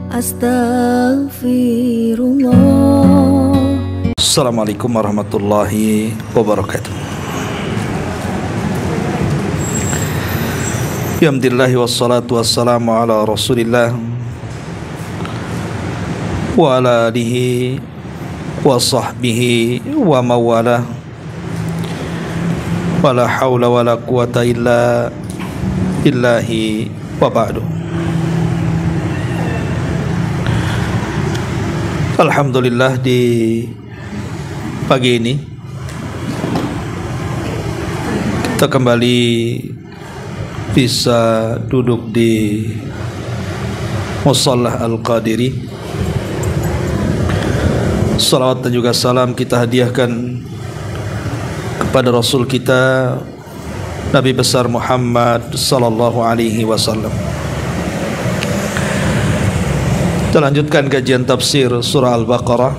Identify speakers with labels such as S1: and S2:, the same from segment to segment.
S1: Astaghfirullah.
S2: Assalamualaikum warahmatullahi wabarakatuh. Alhamdulillah wassalatu wassalamu ala Rasulillah wa ala alihi wa sahbihi wa mawalah. Wala haula wala quwata illa billahi wa ba'du. Alhamdulillah, di pagi ini kita kembali bisa duduk di Mushallah Al-Qadiri. Salawat dan juga salam kita hadiahkan kepada Rasul kita Nabi besar Muhammad sallallahu alaihi wasallam. Kita lanjutkan kajian tafsir surah Al-Baqarah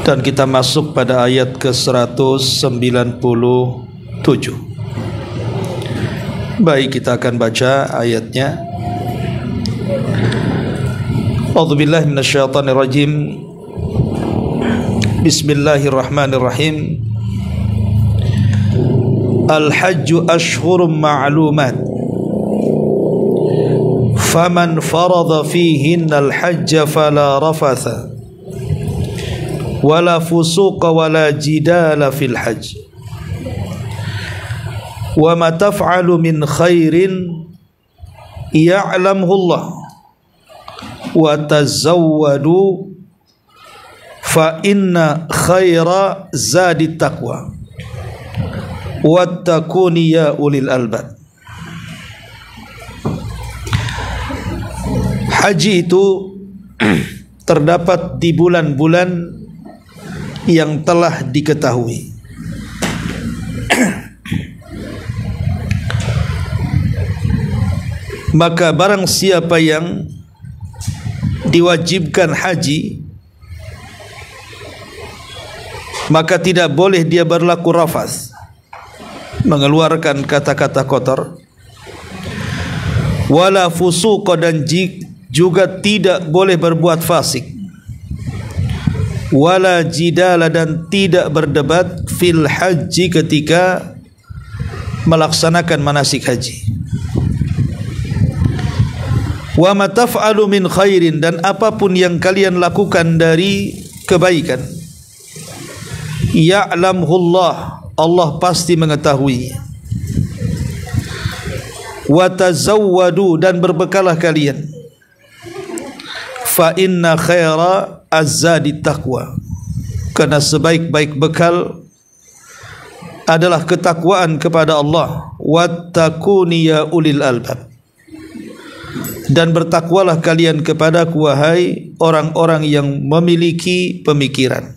S2: dan kita masuk pada ayat ke-197. Baik, kita akan baca ayatnya. A'udzubillahi minasyaitonir rajim. Bismillahirrahmanirrahim. Al-hajju ashhurum ma'lumat. Faman farada fihinna al-hajja fala rafatha wala fusuqa wala jidala fil hajj. Wa ma taf'alu min khairin ya'lamhu Allah wa tazawwadu fa inna khaira zadi taqwa wattaquni ya ulil albab. Haji itu terdapat di bulan-bulan yang telah diketahui. Maka barang siapa yang diwajibkan haji, maka tidak boleh dia berlaku rafas, mengeluarkan kata-kata kotor, wala fusuqa, dan juga tidak boleh berbuat fasik, wala jidala, dan tidak berdebat fil haji ketika melaksanakan manasik haji. Wa ma taf'alu min khairin, dan apapun yang kalian lakukan dari kebaikan, ya'lamhullah, Allah pasti mengetahui. Wa tazawwadu, dan berbekalah kalian. Fa inna khaira az-zadi taqwa, karena sebaik-baik bekal adalah ketakwaan kepada Allah. Wattaquni ya ulil albab, dan bertakwalah kalian kepadaku wahai orang-orang yang memiliki pemikiran.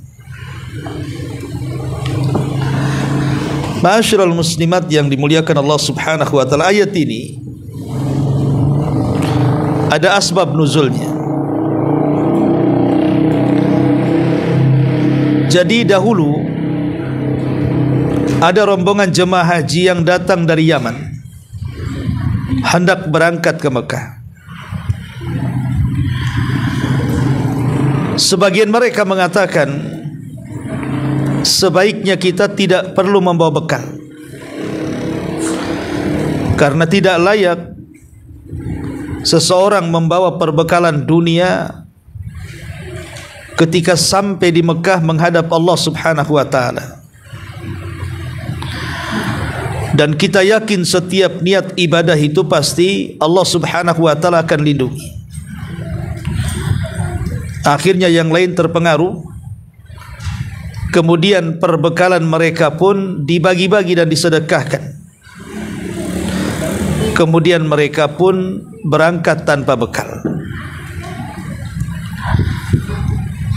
S2: Ma'asyiral muslimat yang dimuliakan Allah Subhanahu wa taala, ayat ini ada asbab nuzulnya. Jadi dahulu ada rombongan jemaah haji yang datang dari Yaman, hendak berangkat ke Mekah. Sebagian mereka mengatakan, sebaiknya kita tidak perlu membawa bekal, karena tidak layak seseorang membawa perbekalan dunia ketika sampai di Mekah menghadap Allah Subhanahu wa taala. Dan kita yakin setiap niat ibadah itu pasti Allah Subhanahu wa taala akan lindungi. Akhirnya yang lain terpengaruh, kemudian perbekalan mereka pun dibagi-bagi dan disedekahkan. Kemudian mereka pun berangkat tanpa bekal.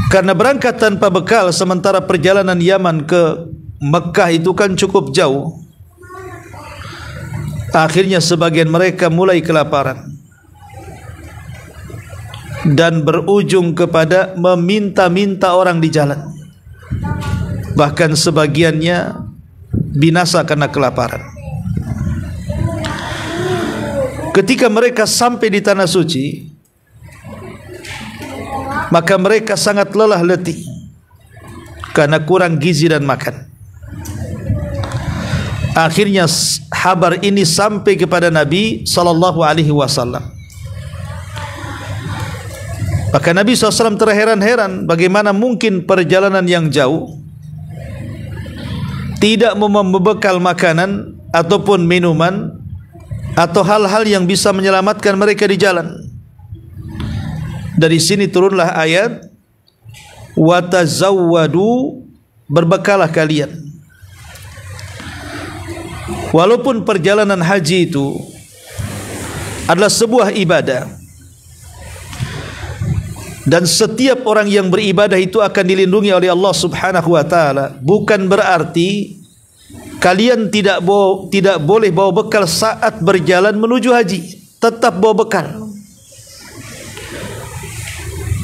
S2: Karena berangkat tanpa bekal, sementara perjalanan Yaman ke Mekah itu kan cukup jauh. Akhirnya sebagian mereka mulai kelaparan dan berujung kepada meminta-minta orang di jalan. Bahkan sebagiannya binasa karena kelaparan. Ketika mereka sampai di tanah suci, maka mereka sangat lelah letih karena kurang gizi dan makan. Akhirnya kabar ini sampai kepada Nabi sallallahu alaihi wasallam. Maka Nabi SAW terheran-heran bagaimana mungkin perjalanan yang jauh tidak membekal makanan ataupun minuman atau hal-hal yang bisa menyelamatkan mereka di jalan. Dari sini turunlah ayat watazawwadu, berbekalah kalian. Walaupun perjalanan haji itu adalah sebuah ibadah dan setiap orang yang beribadah itu akan dilindungi oleh Allah Subhanahu wa taala, bukan berarti kalian tidak boleh bawa bekal saat berjalan menuju haji. Tetap bawa bekal.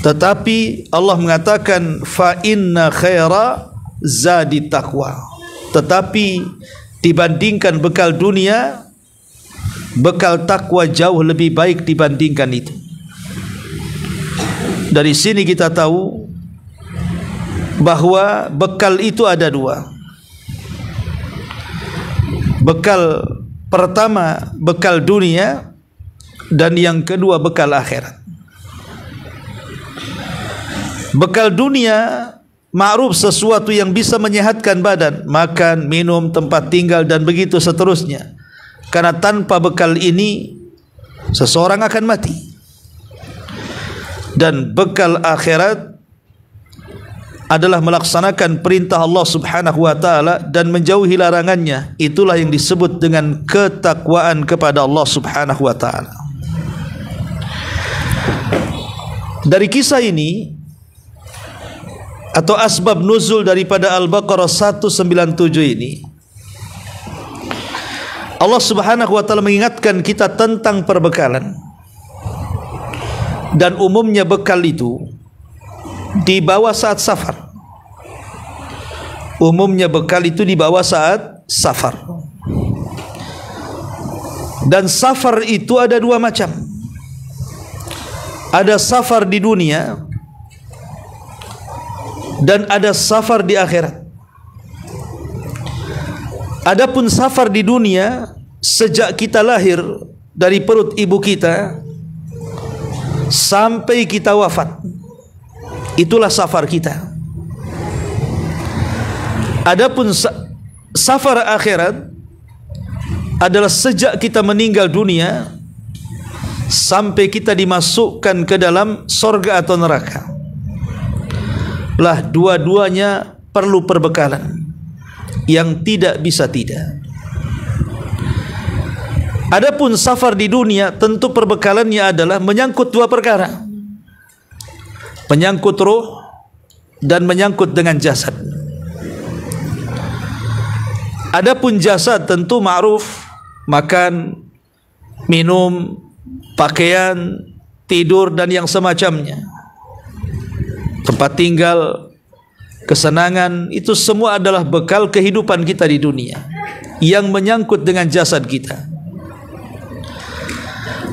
S2: Tetapi Allah mengatakan fa inna khaira zadi taqwa. Tetapi dibandingkan bekal dunia, bekal takwa jauh lebih baik dibandingkan itu. Dari sini kita tahu bahwa bekal itu ada dua. Bekal pertama bekal dunia, dan yang kedua bekal akhirat. Bekal dunia ma'ruf sesuatu yang bisa menyehatkan badan, makan, minum, tempat tinggal dan begitu seterusnya. Karena tanpa bekal ini seseorang akan mati. Dan bekal akhirat adalah melaksanakan perintah Allah Subhanahu wa taala dan menjauhi larangannya. Itulah yang disebut dengan ketakwaan kepada Allah Subhanahu wa taala. Dari kisah ini atau asbab nuzul daripada Al-Baqarah 197 ini, Allah Subhanahu wa taala mengingatkan kita tentang perbekalan. Dan umumnya bekal itu dibawa saat safar. Umumnya bekal itu dibawa saat safar. Dan safar itu ada dua macam. Ada safar di dunia dan ada safar di akhirat. Adapun safar di dunia, sejak kita lahir dari perut ibu kita sampai kita wafat, itulah safar kita. Adapun safar akhirat adalah sejak kita meninggal dunia sampai kita dimasukkan ke dalam sorga atau neraka. Lah dua-duanya perlu perbekalan yang tidak bisa tidak. Adapun safar di dunia, tentu perbekalannya adalah menyangkut dua perkara. Menyangkut ruh dan menyangkut dengan jasad. Adapun jasad tentu ma'ruf, makan, minum, pakaian, tidur dan yang semacamnya. Tempat tinggal, kesenangan, itu semua adalah bekal kehidupan kita di dunia yang menyangkut dengan jasad kita.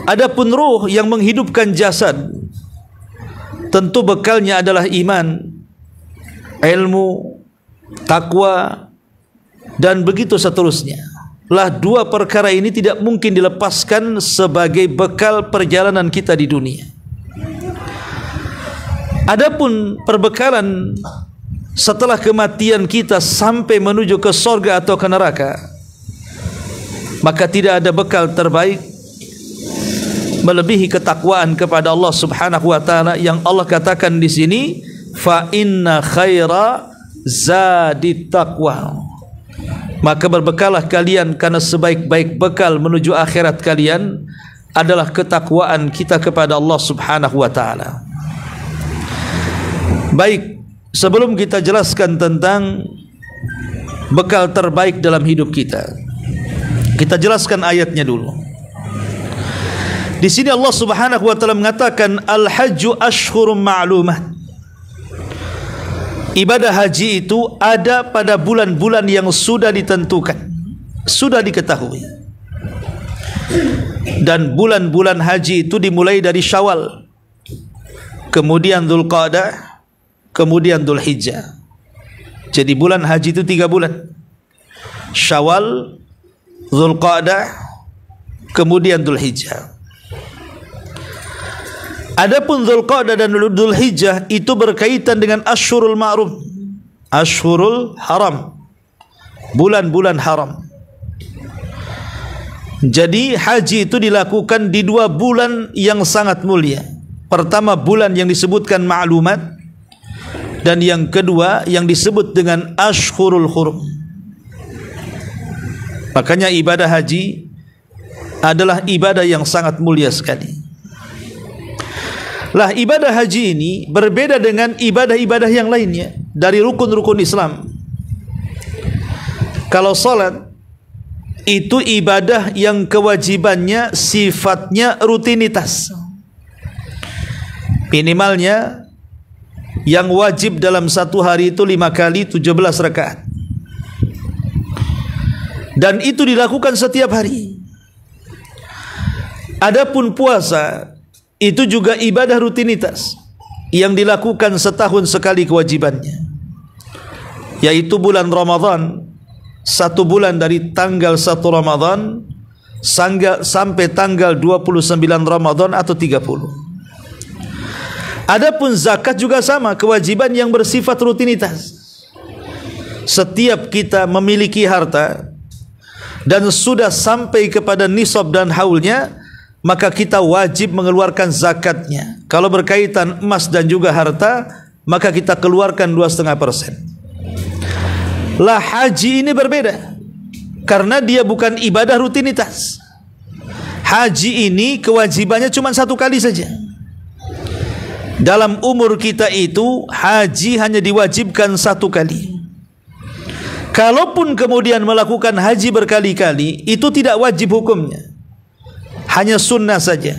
S2: Adapun ruh yang menghidupkan jasad, tentu bekalnya adalah iman, ilmu, takwa dan begitu seterusnya. Lah dua perkara ini tidak mungkin dilepaskan sebagai bekal perjalanan kita di dunia. Adapun perbekalan setelah kematian kita sampai menuju ke surga atau ke neraka, maka tidak ada bekal terbaik melebihi ketakwaan kepada Allah Subhanahu wa taala yang Allah katakan di sini fa inna khaira zadi taqwa. Maka berbekalah kalian karena sebaik-baik bekal menuju akhirat kalian adalah ketakwaan kita kepada Allah Subhanahu wa taala. Baik, sebelum kita jelaskan tentang bekal terbaik dalam hidup kita, kita jelaskan ayatnya dulu. Di sini Allah Subhanahu wa taala mengatakan al-hajju ashhurum ma'lumat. Ibadah haji itu ada pada bulan-bulan yang sudah ditentukan, sudah diketahui. Dan bulan-bulan haji itu dimulai dari Syawal kemudian Dzulqa'dah, kemudian Dzulhijjah. Jadi bulan haji itu 3 bulan. Syawal, Dzulqa'dah, kemudian Dzulhijjah. Adapun Dzulqa'dah dan Dzulhijjah itu berkaitan dengan Ashhurul Ma'rum, Ashhurul Haram, bulan-bulan haram. Jadi haji itu dilakukan di 2 bulan yang sangat mulia. Pertama bulan yang disebutkan ma'lumat, dan yang kedua yang disebut dengan Ashhurul Hurum. Makanya ibadah haji adalah ibadah yang sangat mulia sekali. Lah ibadah haji ini berbeda dengan ibadah-ibadah yang lainnya dari rukun-rukun Islam. Kalau salat itu ibadah yang kewajibannya sifatnya rutinitas. Minimalnya yang wajib dalam satu hari itu 5 kali 17 rakaat. Dan itu dilakukan setiap hari. Adapun puasa itu juga ibadah rutinitas yang dilakukan setahun sekali kewajibannya, yaitu bulan Ramadan. 1 bulan dari tanggal 1 Ramadan sampai tanggal 29 Ramadan atau 30. Adapun zakat juga sama, kewajiban yang bersifat rutinitas. Setiap kita memiliki harta dan sudah sampai kepada nisab dan haulnya, maka kita wajib mengeluarkan zakatnya. Kalau berkaitan emas dan juga harta, maka kita keluarkan 2,5%. Lah haji ini berbeda, karena dia bukan ibadah rutinitas. Haji ini kewajibannya cuma 1 kali saja. Dalam umur kita itu haji hanya diwajibkan 1 kali. Kalaupun kemudian melakukan haji berkali-kali, itu tidak wajib hukumnya, hanya sunnah saja.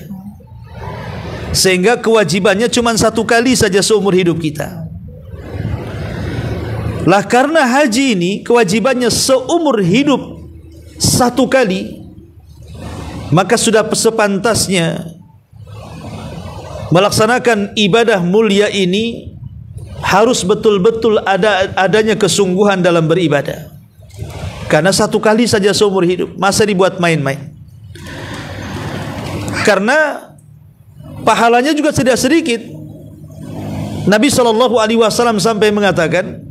S2: Sehingga kewajibannya cuma 1 kali saja seumur hidup kita. Lah karena haji ini kewajibannya seumur hidup 1 kali, maka sudah sepantasnya melaksanakan ibadah mulia ini harus betul-betul adanya kesungguhan dalam beribadah. Karena 1 kali saja seumur hidup, masa dibuat main-main. Karena pahalanya juga tidak sedikit. Nabi SAW sampai mengatakan,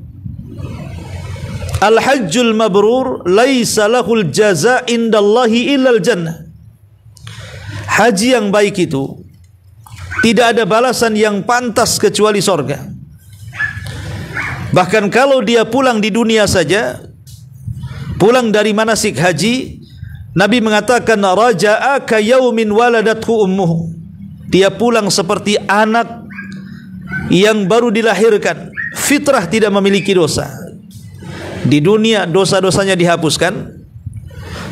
S2: Al-hajjul mabrur laisa lahul jaza indallahi illal jannah. Haji yang baik itu tidak ada balasan yang pantas kecuali sorga. Bahkan kalau dia pulang di dunia saja, pulang dari manasik haji, Nabi mengatakan raja'a ka yaumin waladathu ummuhu. Dia pulang seperti anak yang baru dilahirkan, fitrah tidak memiliki dosa. Di dunia dosa-dosanya dihapuskan,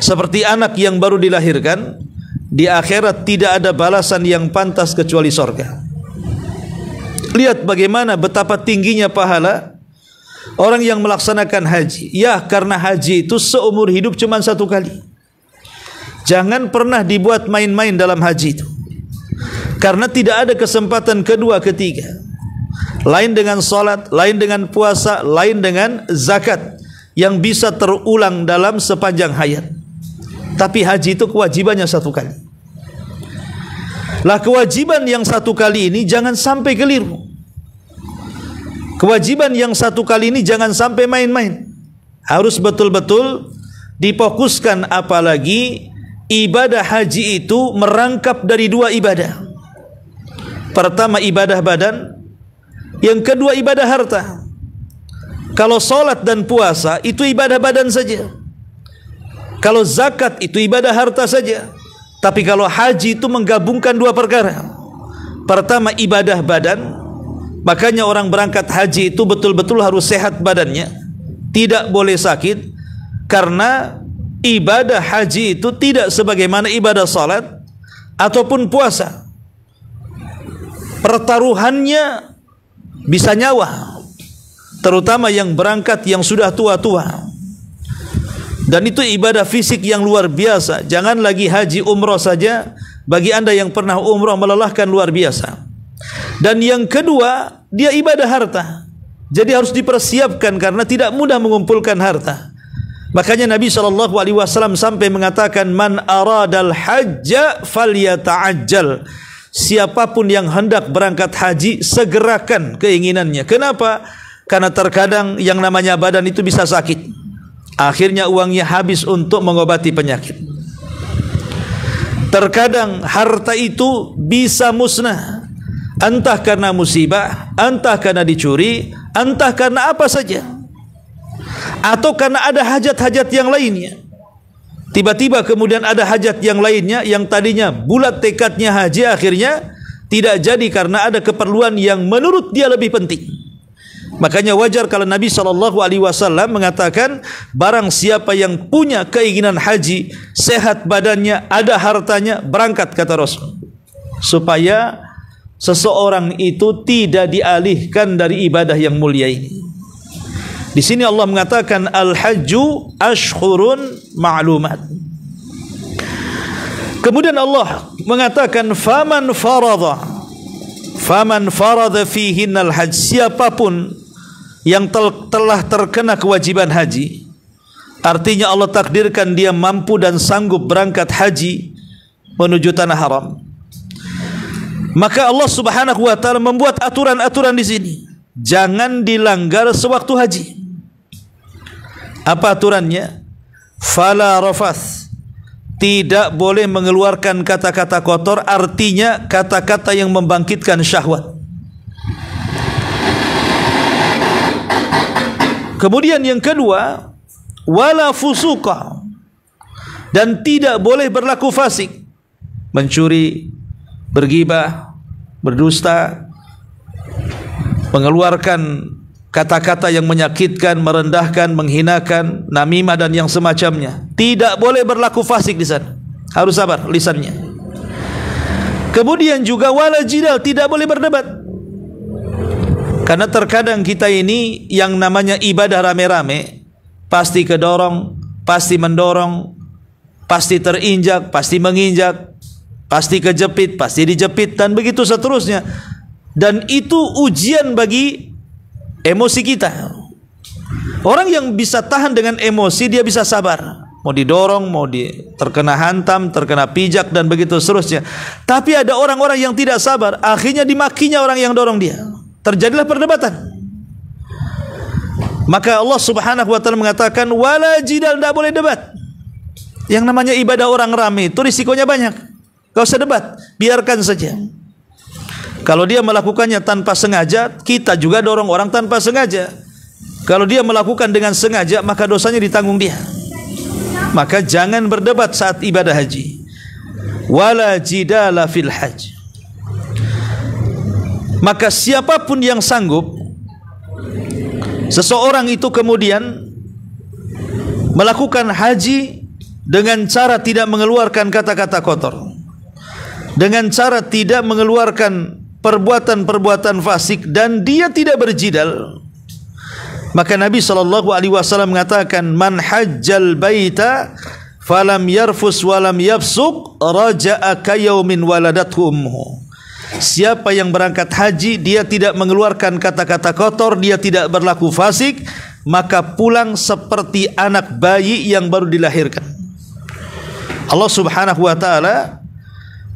S2: seperti anak yang baru dilahirkan. Di akhirat tidak ada balasan yang pantas kecuali sorga. Lihat bagaimana betapa tingginya pahala orang yang melaksanakan haji. Ya, karena haji itu seumur hidup cuma 1 kali. Jangan pernah dibuat main-main dalam haji itu, karena tidak ada kesempatan kedua, ketiga. Lain dengan salat, lain dengan puasa, lain dengan zakat yang bisa terulang dalam sepanjang hayat. Tapi haji itu kewajibannya 1 kali. Lah kewajiban yang 1 kali ini jangan sampai keliru. Kewajiban yang 1 kali ini jangan sampai main-main. Harus betul-betul difokuskan, apalagi ibadah haji itu merangkap dari 2 ibadah. Pertama ibadah badan, yang kedua ibadah harta. Kalau solat dan puasa itu ibadah badan saja, kalau zakat itu ibadah harta saja. Tapi kalau haji itu menggabungkan 2 perkara. Pertama ibadah badan, makanya orang berangkat haji itu betul-betul harus sehat badannya, tidak boleh sakit. Karena ibadah haji itu tidak sebagaimana ibadah salat ataupun puasa. Pertaruhannya bisa nyawa, terutama yang berangkat yang sudah tua-tua. Dan itu ibadah fisik yang luar biasa. Jangan lagi haji umroh saja. Bagi anda yang pernah umroh melelahkan luar biasa. Dan yang kedua, dia ibadah harta. Jadi harus dipersiapkan karena tidak mudah mengumpulkan harta. Makanya Nabi SAW sampai mengatakan, man aradal hajja falyata'ajjal. Siapapun yang hendak berangkat haji, segerakan keinginannya. Kenapa? Karena terkadang yang namanya badan itu bisa sakit. Akhirnya uangnya habis untuk mengobati penyakit. Terkadang harta itu bisa musnah. Entah karena musibah, entah karena dicuri, entah karena apa saja. Atau karena ada hajat-hajat yang lainnya. Tiba-tiba kemudian ada hajat yang lainnya yang tadinya bulat tekadnya haji, akhirnya tidak jadi karena ada keperluan yang menurut dia lebih penting. Makanya wajar kalau Nabi SAW mengatakan, barang siapa yang punya keinginan haji, sehat badannya, ada hartanya, berangkat, kata Rasul. Supaya seseorang itu tidak dialihkan dari ibadah yang mulia ini. Di sini Allah mengatakan al-hajju ashhurun ma'lumat. Kemudian Allah mengatakan faman farada fihinnal hajj. Siapapun yang telah terkena kewajiban haji, artinya Allah takdirkan dia mampu dan sanggup berangkat haji menuju tanah haram, maka Allah Subhanahu wa taala membuat aturan-aturan di sini. Jangan dilanggar sewaktu haji. Apa aturannya? Fala rafath. Tidak boleh mengeluarkan kata-kata kotor, artinya kata-kata yang membangkitkan syahwat. Kemudian yang kedua, wala fusuqa. Dan tidak boleh berlaku fasik. Mencuri, bergibah, berdusta, mengeluarkan kata-kata yang menyakitkan, merendahkan, menghinakan, namimah dan yang semacamnya. Tidak boleh berlaku fasik di sana. Harus sabar lisannya. Kemudian juga wala jidal, tidak boleh berdebat. Karena terkadang kita ini yang namanya ibadah rame-rame, pasti kedorong, pasti mendorong, pasti terinjak, pasti menginjak, pasti kejepit, pasti dijepit, dan begitu seterusnya. Dan itu ujian bagi emosi kita. Orang yang bisa tahan dengan emosi, dia bisa sabar. Mau didorong, mau terkena hantam, terkena pijak, dan begitu seterusnya. Tapi ada orang-orang yang tidak sabar, akhirnya dimakinya orang yang dorong dia. Terjadilah perdebatan. Maka Allah Subhanahu wa taala mengatakan wala jidal, tidak boleh debat. Yang namanya ibadah orang ramai itu risikonya banyak. Gak usah debat, biarkan saja. Kalau dia melakukannya tanpa sengaja, kita juga dorong orang tanpa sengaja. Kalau dia melakukan dengan sengaja, maka dosanya ditanggung dia. Maka jangan berdebat saat ibadah haji. Wala jidala fil hajj. Maka siapapun yang sanggup, seseorang itu kemudian melakukan haji dengan cara tidak mengeluarkan kata-kata kotor, dengan cara tidak mengeluarkan perbuatan-perbuatan fasik, dan dia tidak berjidal, maka Nabi SAW mengatakan, man hajjal baita falam yarfus walam yafsuk raja'a kayaumin waladathu ummuhu. Siapa yang berangkat haji, dia tidak mengeluarkan kata-kata kotor, dia tidak berlaku fasik, maka pulang seperti anak bayi yang baru dilahirkan. Allah Subhanahu wa taala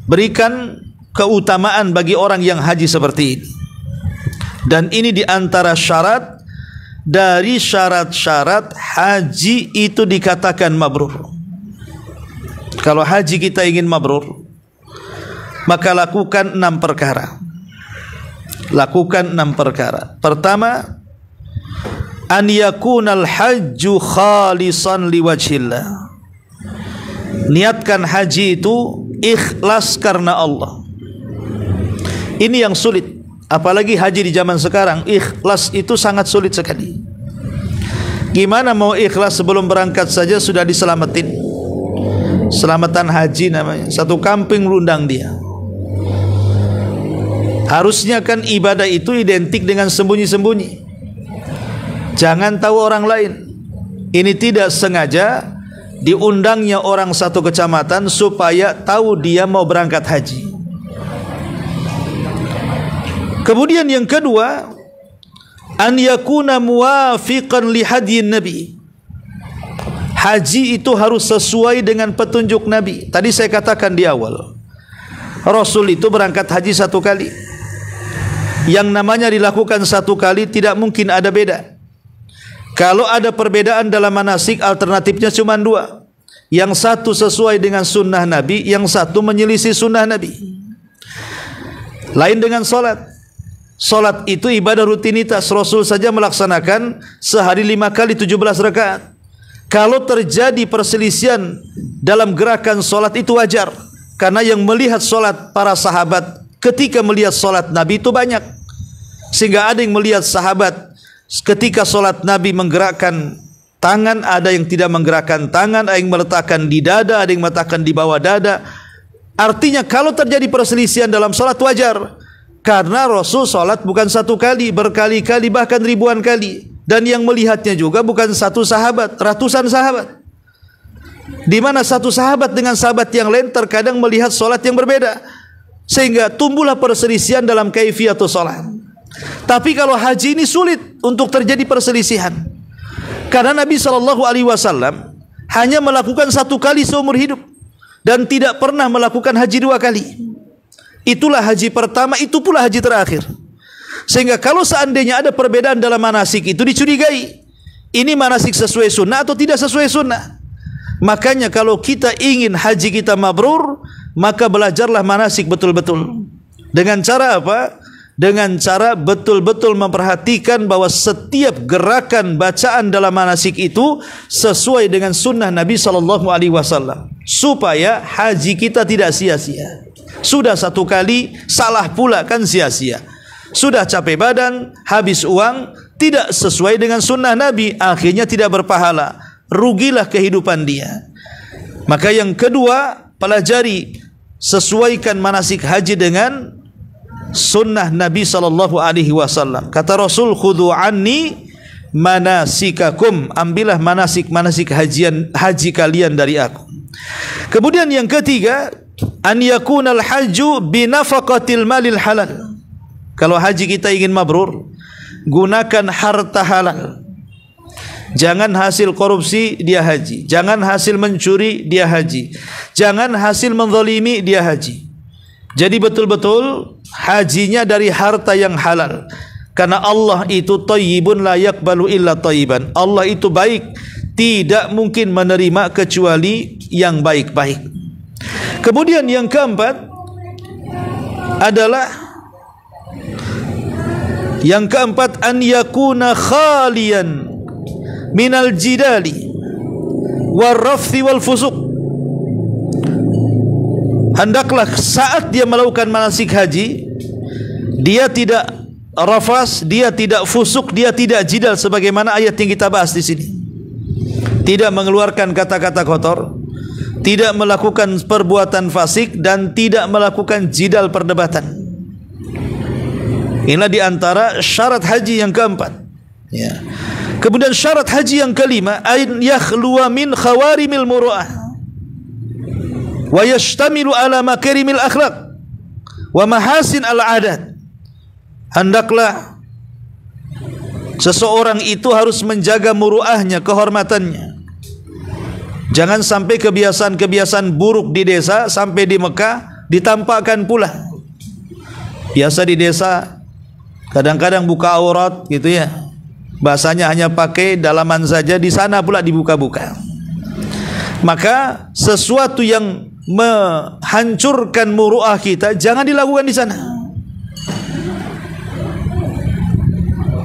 S2: berikan keutamaan bagi orang yang haji seperti ini. Dan ini di antara syarat dari syarat-syarat haji itu dikatakan mabrur. Kalau haji kita ingin mabrur, maka lakukan 6 perkara. Lakukan 6 perkara. Pertama, an yakunal hajju khalisan liwajhillah. Niatkan haji itu ikhlas karena Allah. Ini yang sulit. Apalagi haji di zaman sekarang, ikhlas itu sangat sulit sekali. Gimana mau ikhlas sebelum berangkat saja sudah diselamatin? Selamatan haji namanya. Satu kampung lundang dia. Harusnya kan ibadah itu identik dengan sembunyi-sembunyi. Jangan tahu orang lain. Ini tidak sengaja diundangnya orang satu kecamatan supaya tahu dia mau berangkat haji. Kemudian yang kedua, an yakuna muwafiqan li hadyin nabi. Haji itu harus sesuai dengan petunjuk Nabi. Tadi saya katakan di awal, Rasul itu berangkat haji satu kali. Yang namanya dilakukan satu kali tidak mungkin ada beda. Kalau ada perbedaan dalam manasik, alternatifnya cuma dua. Yang satu sesuai dengan sunnah Nabi, yang satu menyelisih sunnah Nabi. Lain dengan solat. Solat itu ibadah rutinitas. Rasul saja melaksanakan sehari 5 kali 17 rakaat. Kalau terjadi perselisihan dalam gerakan solat itu wajar. Karena yang melihat solat para sahabat ketika melihat solat Nabi itu banyak. Sehingga ada yang melihat sahabat ketika solat Nabi menggerakkan tangan, ada yang tidak menggerakkan tangan, ada yang meletakkan di dada, ada yang meletakkan di bawah dada. Artinya kalau terjadi perselisihan dalam solat wajar. Karena Rasul solat bukan satu kali, berkali-kali, bahkan ribuan kali. Dan yang melihatnya juga bukan satu sahabat, ratusan sahabat. Di mana satu sahabat dengan sahabat yang lain terkadang melihat solat yang berbeda. Sehingga tumbuhlah perselisihan dalam kaifiatul solat. Tapi kalau haji ini sulit untuk terjadi perselisihan. Karena Nabi SAW hanya melakukan satu kali seumur hidup. Dan tidak pernah melakukan haji 2 kali. Itulah haji pertama, itu pula haji terakhir. Sehingga kalau seandainya ada perbedaan dalam manasik itu dicurigai. Ini manasik sesuai sunnah atau tidak sesuai sunnah. Makanya kalau kita ingin haji kita mabrur, maka belajarlah manasik betul-betul. Dengan cara apa? Dengan cara betul-betul memperhatikan bahwa setiap gerakan bacaan dalam manasik itu sesuai dengan sunnah Nabi SAW. Supaya haji kita tidak sia-sia. Sudah satu kali, salah pula kan sia-sia. Sudah capek badan, habis uang, tidak sesuai dengan sunnah Nabi, akhirnya tidak berpahala. Rugilah kehidupan dia. Maka yang kedua, pelajari, sesuaikan manasik haji dengan sunnah Nabi SAW. Kata Rasul, khudhu anni manasikakum, ambillah manasik haji kalian dari aku. Kemudian yang ketiga, an yakunal hajju binafaqatil malil halal. Kalau haji kita ingin mabrur, gunakan harta halal. Jangan hasil korupsi dia haji, jangan hasil mencuri dia haji, jangan hasil menzalimi dia haji. Jadi betul-betul hajinya dari harta yang halal. Karena Allah itu thayyibun la yaqbalu illa thayyiban. Allah itu baik, tidak mungkin menerima kecuali yang baik-baik. Kemudian yang keempat adalah an yakuna khalian minal jidali warrafthi wal fusuq. Hendaklah saat dia melakukan manasik haji, dia tidak rafas, dia tidak fusuk, dia tidak jidal sebagaimana ayat yang kita bahas di sini. Tidak mengeluarkan kata-kata kotor, tidak melakukan perbuatan fasik, dan tidak melakukan jidal perdebatan. Inilah di antara syarat haji yang keempat. Ya. Kemudian syarat haji yang kelima, an yakhluwa min khawarimil muru'ah wa yashtamilu ala makarimil akhlaq wa mahasin al-adat. Hendaklah seseorang itu harus menjaga muru'ahnya, kehormatannya. Jangan sampai kebiasaan-kebiasaan buruk di desa sampai di Mekah ditampakkan pula. Biasa di desa kadang-kadang buka aurat gitu ya. Bahasanya hanya pakai dalaman saja, di sana pula dibuka-buka. Maka sesuatu yang menghancurkan muru'ah kita jangan dilakukan di sana.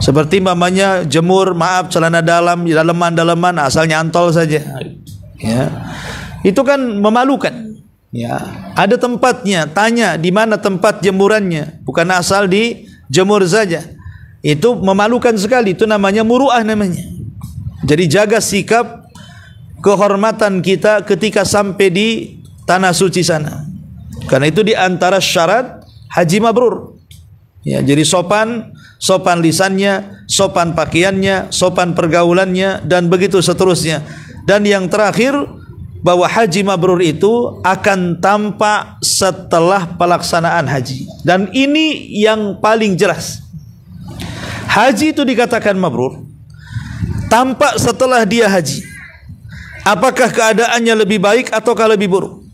S2: Seperti mamanya jemur, celana dalaman asalnya antol saja. Ya. Itu kan memalukan. Ya. Ada tempatnya, tanya di mana tempat jemurannya, bukan asal dijemur saja. Itu memalukan sekali, itu namanya muru'ah namanya. Jadi jaga sikap kehormatan kita ketika sampai di tanah suci sana. Karena itu di antara syarat haji mabrur. Ya, jadi sopan lisannya, sopan pakaiannya, sopan pergaulannya, dan begitu seterusnya. Dan yang terakhir, bahwa haji mabrur itu akan tampak setelah pelaksanaan haji. Dan ini yang paling jelas. Haji itu dikatakan mabrur tampak setelah dia haji. Apakah keadaannya lebih baik ataukah lebih buruk?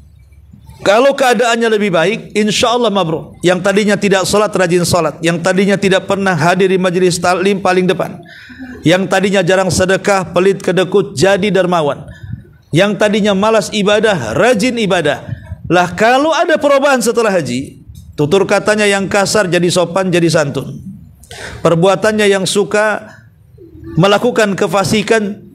S2: Kalau keadaannya lebih baik, insya Allah mabrur. Yang tadinya tidak salat, rajin salat. Yang tadinya tidak pernah hadir di majelis taklim paling depan. Yang tadinya jarang sedekah, pelit kedekut, jadi dermawan. Yang tadinya malas ibadah, rajin ibadah. Lah kalau ada perubahan setelah haji, tutur katanya yang kasar jadi sopan, jadi santun. Perbuatannya yang suka melakukan kefasikan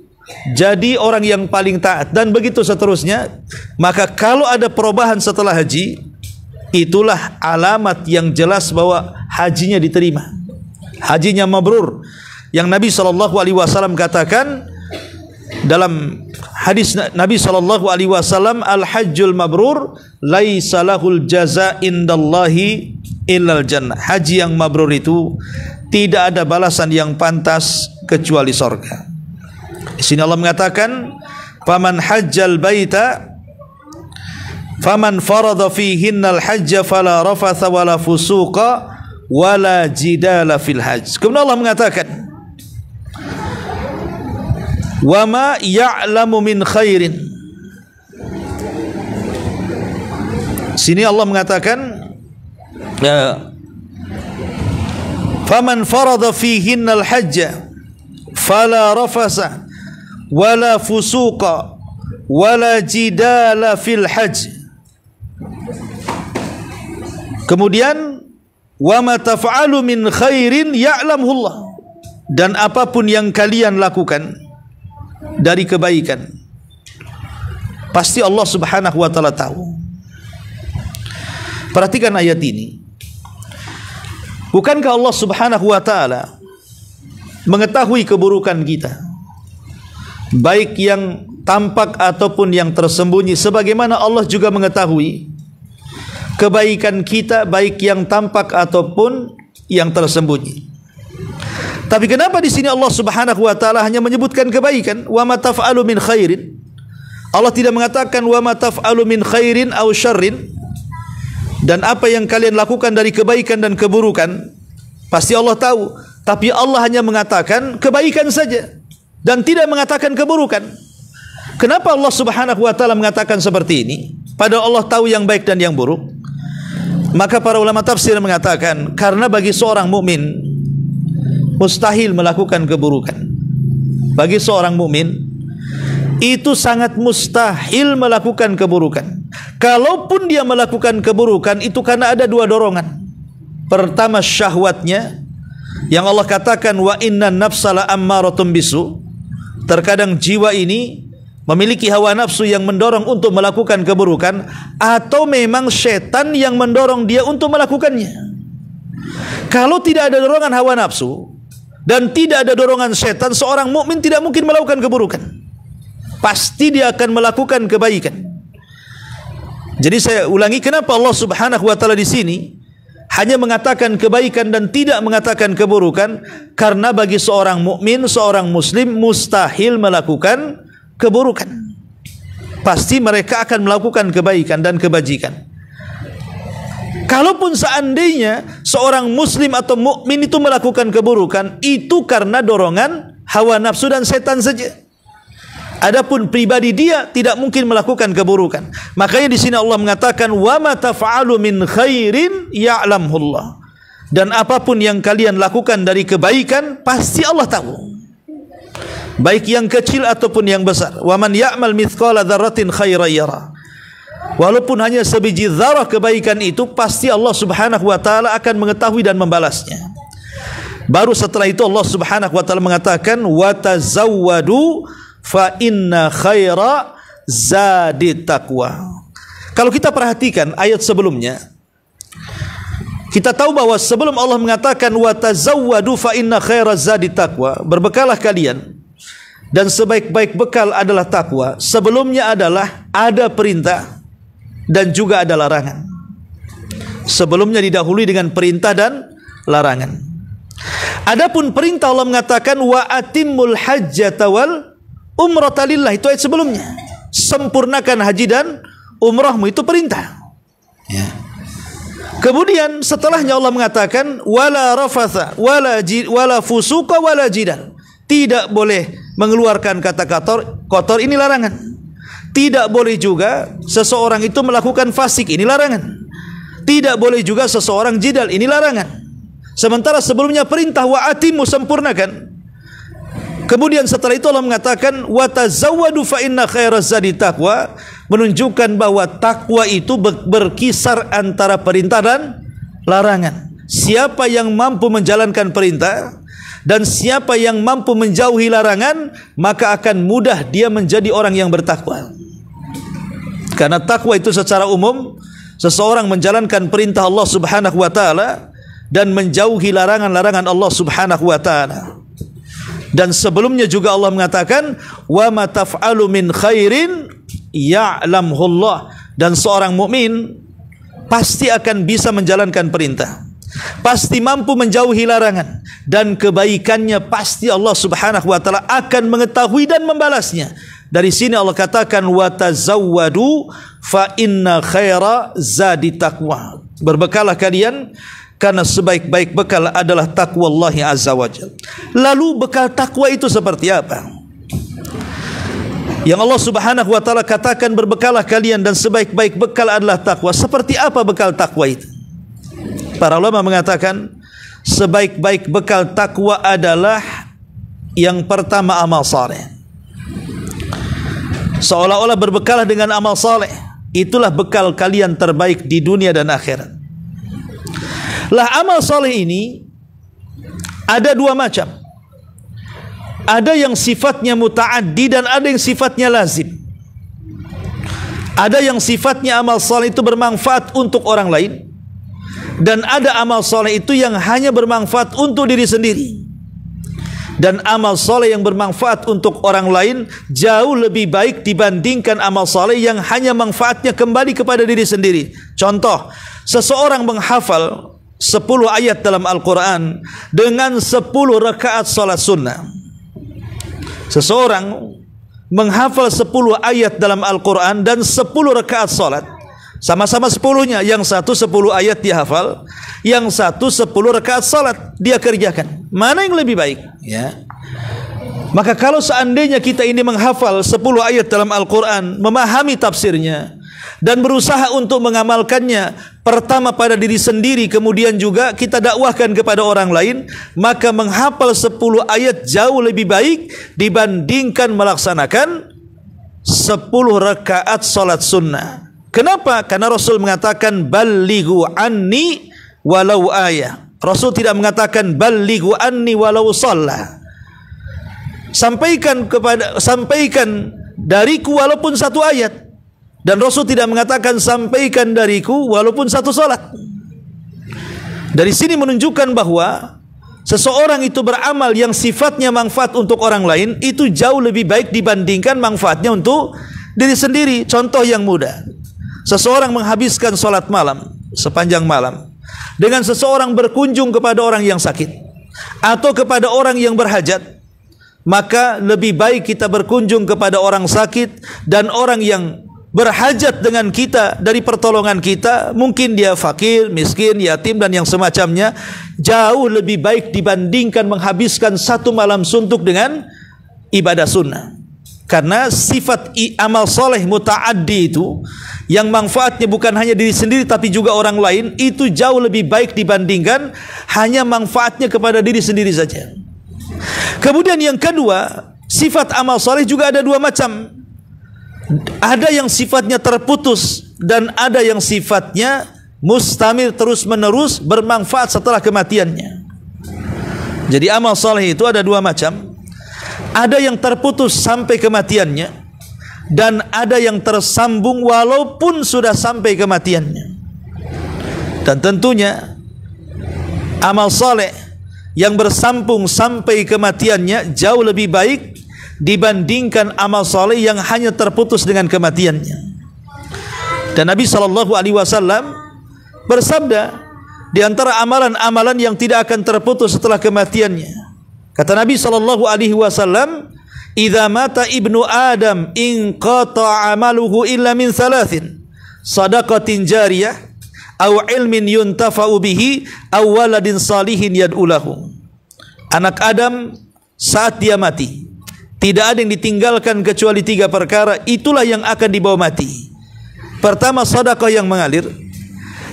S2: jadi orang yang paling taat, dan begitu seterusnya. Maka kalau ada perubahan setelah haji, itulah alamat yang jelas bahwa hajinya diterima, hajinya mabrur. Yang Nabi SAW katakan dalam hadis Nabi SAW, al-hajjul mabrur laisa lahul jaza indallahi illal jannah. Haji yang mabrur itu tidak ada balasan yang pantas kecuali surga. Di sini Allah mengatakan, faman hajjal baita faman farada fihinnal hajja fala rafatha wala fusuqa wala jidala fil hajj. Kemudian Allah mengatakan, wa ma ya'lamu min khairin. Sini Allah mengatakan, faman farada fihinnal hajja fala rafasa wala fusuqa wala jidala fil hajj. Kemudian wa ma taf'alu min khairin ya'lamhu Allah. Dan apapun yang kalian lakukan dari kebaikan, pasti Allah Subhanahu wa taala tahu. Perhatikan ayat ini. Bukankah Allah Subhanahu wa taala mengetahui keburukan kita, baik yang tampak ataupun yang tersembunyi, sebagaimana Allah juga mengetahui kebaikan kita, baik yang tampak ataupun yang tersembunyi. Tapi kenapa di sini Allah Subhanahu wa taala hanya menyebutkan kebaikan, wa ma taf'alu min khairin? Allah tidak mengatakan wa ma taf'alu min khairin aw syarrin. Dan apa yang kalian lakukan dari kebaikan dan keburukan, pasti Allah tahu. Tapi Allah hanya mengatakan kebaikan saja dan tidak mengatakan keburukan. Kenapa Allah Subhanahu wa taala mengatakan seperti ini? Padahal Allah tahu yang baik dan yang buruk. Maka para ulama tafsir mengatakan, karena bagi seorang mukmin mustahil melakukan keburukan. Bagi seorang mukmin itu sangat mustahil melakukan keburukan. Kalaupun dia melakukan keburukan, itu karena ada dua dorongan. Pertama, syahwatnya, yang Allah katakan wa inna nafsala ammaratun bisu. Terkadang jiwa ini memiliki hawa nafsu yang mendorong untuk melakukan keburukan, atau memang setan yang mendorong dia untuk melakukannya. Kalau tidak ada dorongan hawa nafsu dan tidak ada dorongan setan, seorang mukmin tidak mungkin melakukan keburukan. Pasti dia akan melakukan kebaikan. Jadi saya ulangi, kenapa Allah Subhanahu wa taala di sini hanya mengatakan kebaikan dan tidak mengatakan keburukan? Karena bagi seorang mukmin, seorang muslim mustahil melakukan keburukan. Pasti mereka akan melakukan kebaikan dan kebajikan. Kalaupun seandainya seorang muslim atau mukmin itu melakukan keburukan, itu karena dorongan hawa nafsu dan setan saja. Adapun pribadi dia tidak mungkin melakukan keburukan. Makanya di sini Allah mengatakan wa ma taf'alu min khairin ya'lamullah. Dan apapun yang kalian lakukan dari kebaikan, pasti Allah tahu. Baik yang kecil ataupun yang besar. Wa man ya'mal mithqala dzarratin khairan yara. Walaupun hanya sebiji zarah kebaikan itu, pasti Allah Subhanahu wa taala akan mengetahui dan membalasnya. Baru setelah itu Allah Subhanahu wa taala mengatakan wa tazawwadu fa inna khaira zadit taqwa. Kalau kita perhatikan ayat sebelumnya, kita tahu bahwa sebelum Allah mengatakan wa tazawwadu fa inna khaira zadit taqwa, berbekalah kalian dan sebaik-baik bekal adalah takwa, sebelumnya adalah ada perintah dan juga ada larangan. Sebelumnya didahului dengan perintah dan larangan. Adapun perintah Allah mengatakan wa atimmul hajjata wal umrata lillah, itu ayat sebelumnya. sempurnakan haji dan umrahmu, itu perintah. Ya. Kemudian setelahnya Allah mengatakan wala rafatha wala fusuqa wala jidal. Tidak boleh mengeluarkan kata kotor, ini larangan. Tidak boleh juga seseorang itu melakukan fasik, ini larangan. Tidak boleh juga seseorang jidal, ini larangan. Sementara sebelumnya perintah wa atimu, sempurnakan. Kemudian setelah itu Allah mengatakan wa tazawwadu fa inna khairaz zadi taqwa, menunjukkan bahwa takwa itu berkisar antara perintah dan larangan. Siapa yang mampu menjalankan perintah dan siapa yang mampu menjauhi larangan, maka akan mudah dia menjadi orang yang bertakwa. Karena takwa itu secara umum seseorang menjalankan perintah Allah Subhanahu wa taala dan menjauhi larangan-larangan Allah Subhanahu wa taala. Dan sebelumnya juga Allah mengatakan wa ma taf'alu min khairin ya'lamhullah, dan seorang mukmin pasti akan bisa menjalankan perintah, pasti mampu menjauhi larangan, dan kebaikannya pasti Allah Subhanahu wa taala akan mengetahui dan membalasnya. Dari sini Allah katakan wa tazawwadu fa inna khaira zadi taqwa. Berbekalah kalian karena sebaik-baik bekal adalah takwallahi azza wajalla. Lalu bekal takwa itu seperti apa? Yang Allah Subhanahu wa taala katakan berbekalah kalian dan sebaik-baik bekal adalah takwa. Seperti apa bekal takwa itu? Para ulama mengatakan sebaik-baik bekal takwa adalah yang pertama amal saleh. Seolah-olah berbekalah dengan amal saleh, itulah bekal kalian terbaik di dunia dan akhirat. Lah amal saleh ini ada dua macam. Ada yang sifatnya muta'addi dan ada yang sifatnya lazim. Ada yang sifatnya amal saleh itu bermanfaat untuk orang lain, dan ada amal saleh itu yang hanya bermanfaat untuk diri sendiri. Dan amal saleh yang bermanfaat untuk orang lain jauh lebih baik dibandingkan amal saleh yang hanya manfaatnya kembali kepada diri sendiri. Contoh, seseorang menghafal 10 ayat dalam Al-Quran dengan 10 rakaat salat sunnah. Seseorang menghafal 10 ayat dalam Al-Quran dan 10 rakaat salat, sama-sama 10-nya. Yang satu 10 ayat dia hafal, yang satu 10 rakaat salat dia kerjakan. Mana yang lebih baik? Ya. Maka kalau seandainya kita ini menghafal 10 ayat dalam Al-Quran, memahami tafsirnya dan berusaha untuk mengamalkannya, pertama pada diri sendiri, kemudian juga kita dakwahkan kepada orang lain, maka menghafal 10 ayat jauh lebih baik dibandingkan melaksanakan 10 rakaat salat sunnah. Kenapa? Karena Rasul mengatakan ballighu anni walau ayah. Rasul tidak mengatakan ballighu anni walau shalla. Sampaikan dariku walaupun satu ayat. Dan Rasul tidak mengatakan sampaikan dariku walaupun satu salat. Dari sini menunjukkan bahwa seseorang itu beramal yang sifatnya manfaat untuk orang lain itu jauh lebih baik dibandingkan manfaatnya untuk diri sendiri. Contoh yang mudah, seseorang menghabiskan salat malam sepanjang malam dengan seseorang berkunjung kepada orang yang sakit atau kepada orang yang berhajat, maka lebih baik kita berkunjung kepada orang sakit dan orang yang berhajat dengan kita dari pertolongan kita. Mungkin dia fakir, miskin, yatim dan yang semacamnya, jauh lebih baik dibandingkan menghabiskan satu malam suntuk dengan ibadah sunnah. Karena sifat amal soleh muta'addi itu, yang manfaatnya bukan hanya diri sendiri tapi juga orang lain, itu jauh lebih baik dibandingkan hanya manfaatnya kepada diri sendiri saja. Kemudian yang kedua, sifat amal soleh juga ada dua macam. Ada yang sifatnya terputus dan ada yang sifatnya mustamir, terus menerus bermanfaat setelah kematiannya. Jadi amal soleh itu ada dua macam. Ada yang terputus sampai kematiannya dan ada yang tersambung walaupun sudah sampai kematiannya. Dan tentunya amal soleh yang bersambung sampai kematiannya jauh lebih baik dibandingkan amal soleh yang hanya terputus dengan kematiannya. Dan Nabi SAW bersabda, di antara amalan-amalan yang tidak akan terputus setelah kematiannya, kata Nabi SAW, idza mata ibnu adam in qata amaluhu illa min thalathin sadaqatin jariyah aw ilmin yuntafa'u bihi aw waladin salihin yad'u lahu. Anak Adam saat dia mati tidak ada yang ditinggalkan kecuali 3 perkara, itulah yang akan dibawa mati. Pertama, sedekah yang mengalir.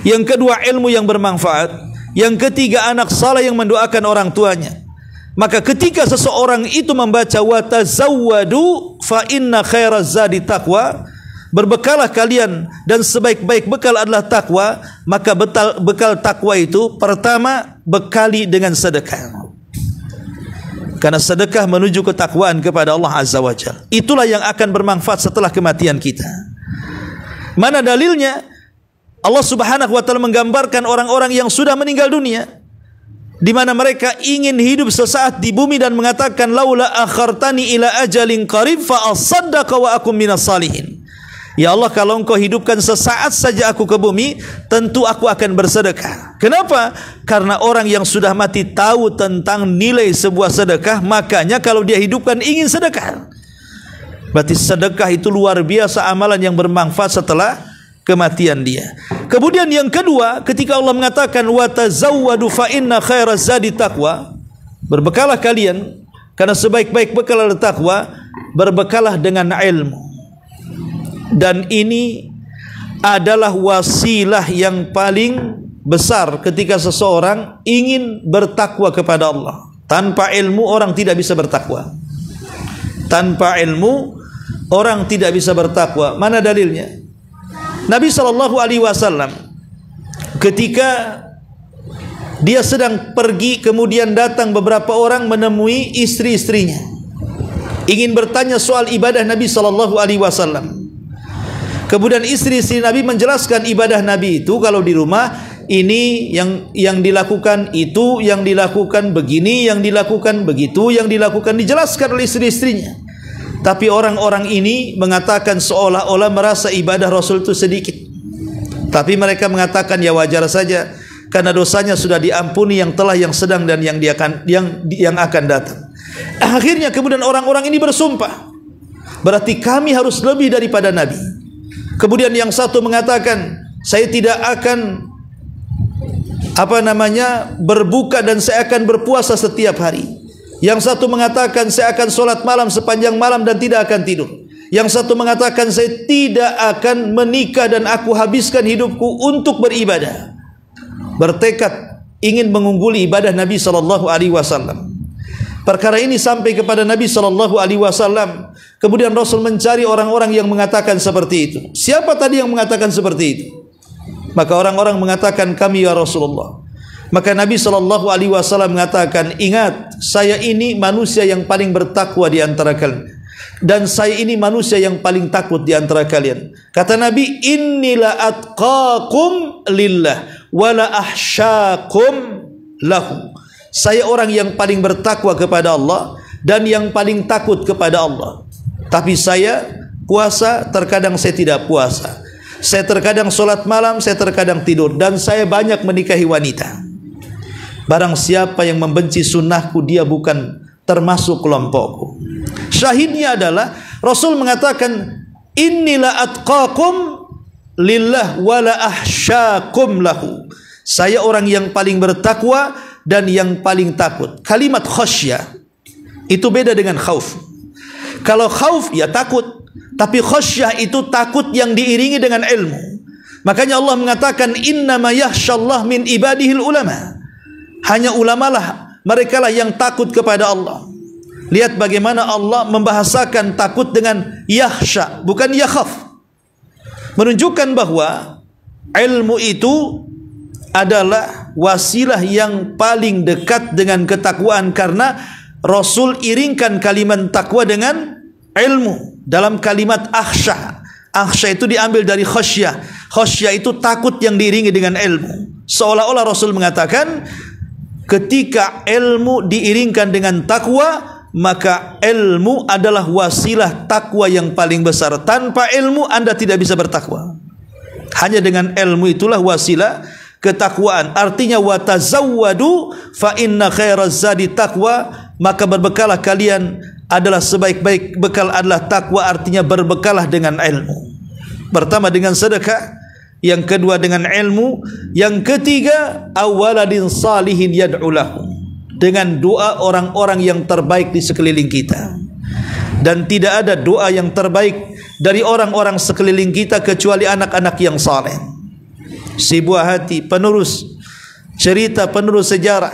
S2: Yang kedua, ilmu yang bermanfaat. Yang ketiga, anak saleh yang mendoakan orang tuanya. Maka ketika seseorang itu membaca wa tazawwadu fa inna khairaz zadi taqwa, berbekalah kalian dan sebaik-baik bekal adalah takwa, maka bekal takwa itu pertama bekali dengan sedekah. Karena sedekah menuju ketakwaan kepada Allah Azza wa Jalla. Itulah yang akan bermanfaat setelah kematian kita. Mana dalilnya? Allah Subhanahu wa taala menggambarkan orang-orang yang sudah meninggal dunia, di mana mereka ingin hidup sesaat di bumi dan mengatakan laula akhartani ila ajalin qarib fa asaddaqa wa akum minas salihin. Ya Allah, kalau engkau hidupkan sesaat saja aku ke bumi, tentu aku akan bersedekah. Kenapa? Karena orang yang sudah mati tahu tentang nilai sebuah sedekah, makanya kalau dia hidupkan ingin sedekah. Berarti sedekah itu luar biasa amalan yang bermanfaat setelah kematian dia. Kemudian yang kedua, ketika Allah mengatakan wa tazawwadu fa inna khairaz zadi taqwa, berbekalah kalian karena sebaik-baik bekal adalah takwa, berbekalah dengan ilmu. Dan ini adalah wasilah yang paling besar ketika seseorang ingin bertakwa kepada Allah. Tanpa ilmu orang tidak bisa bertakwa. Tanpa ilmu orang tidak bisa bertakwa. Mana dalilnya? Nabi SAW ketika dia sedang pergi, kemudian datang beberapa orang menemui istri-istrinya, ingin bertanya soal ibadah Nabi SAW. Kemudian istri-istri Nabi menjelaskan ibadah Nabi itu kalau di rumah ini yang dilakukan, itu yang dilakukan, begini yang dilakukan, begitu yang dilakukan, dijelaskan oleh istri-istrinya. Tapi orang-orang ini mengatakan seolah-olah merasa ibadah Rasul itu sedikit. Tapi mereka mengatakan ya wajar saja karena dosanya sudah diampuni yang telah, yang sedang dan yang akan datang. Akhirnya kemudian orang-orang ini bersumpah, berarti kami harus lebih daripada Nabi. Kemudian yang satu mengatakan saya tidak akan berbuka dan saya akan berpuasa setiap hari. Yang satu mengatakan saya akan solat malam sepanjang malam dan tidak akan tidur. Yang satu mengatakan saya tidak akan menikah dan aku habiskan hidupku untuk beribadah. Bertekad ingin mengungguli ibadah Nabi SAW. Perkara ini sampai kepada Nabi SAW. Kemudian Rasul mencari orang-orang yang mengatakan seperti itu. Siapa tadi yang mengatakan seperti itu? Maka orang-orang mengatakan kami ya Rasulullah. Maka Nabi SAW mengatakan, ingat, saya ini manusia yang paling bertakwa di antara kalian, dan saya ini manusia yang paling takut di antara kalian. Kata Nabi, innila atqakum lillah wala ahsyakum lahu. Saya orang yang paling bertakwa kepada Allah dan yang paling takut kepada Allah. Tapi saya puasa, terkadang saya tidak puasa. Saya terkadang solat malam, saya terkadang tidur, dan saya banyak menikahi wanita. Barang siapa yang membenci sunnahku, dia bukan termasuk kelompokku. Syahidnya adalah Rasul mengatakan, innila atqakum lillah wala ahsyakum lahu. Saya orang yang paling bertakwa dan yang paling takut. Kalimat khasyah itu beda dengan khauf. Kalau khauf ya takut, tapi khasyah itu takut yang diiringi dengan ilmu. Makanya Allah mengatakan innama yakhsyallah min ibadihil ulama. Hanya ulamalah, merekalah yang takut kepada Allah. Lihat bagaimana Allah membahasakan takut dengan yakhsha, bukan yakhaf. Menunjukkan bahwa ilmu itu adalah wasilah yang paling dekat dengan ketakwaan, karena Rasul iringkan kalimat takwa dengan ilmu. Dalam kalimat akhsha, akhsha itu diambil dari khasyah. Khasyah itu takut yang diiringi dengan ilmu. Seolah-olah Rasul mengatakan ketika ilmu diiringkan dengan takwa, maka ilmu adalah wasilah takwa yang paling besar. Tanpa ilmu Anda tidak bisa bertakwa. Hanya dengan ilmu itulah wasilah ketakwaan. Artinya watazawwadu fa inna khairaz zadi taqwa, maka berbekalah kalian adalah sebaik-baik bekal adalah takwa, artinya berbekallah dengan ilmu. Pertama dengan sedekah, yang kedua dengan ilmu, yang ketiga awaladin salihin yad'u lahu, dengan doa orang-orang yang terbaik di sekeliling kita. Dan tidak ada doa yang terbaik dari orang-orang sekeliling kita kecuali anak-anak yang saleh. Si buah hati, penerus cerita, penerus sejarah,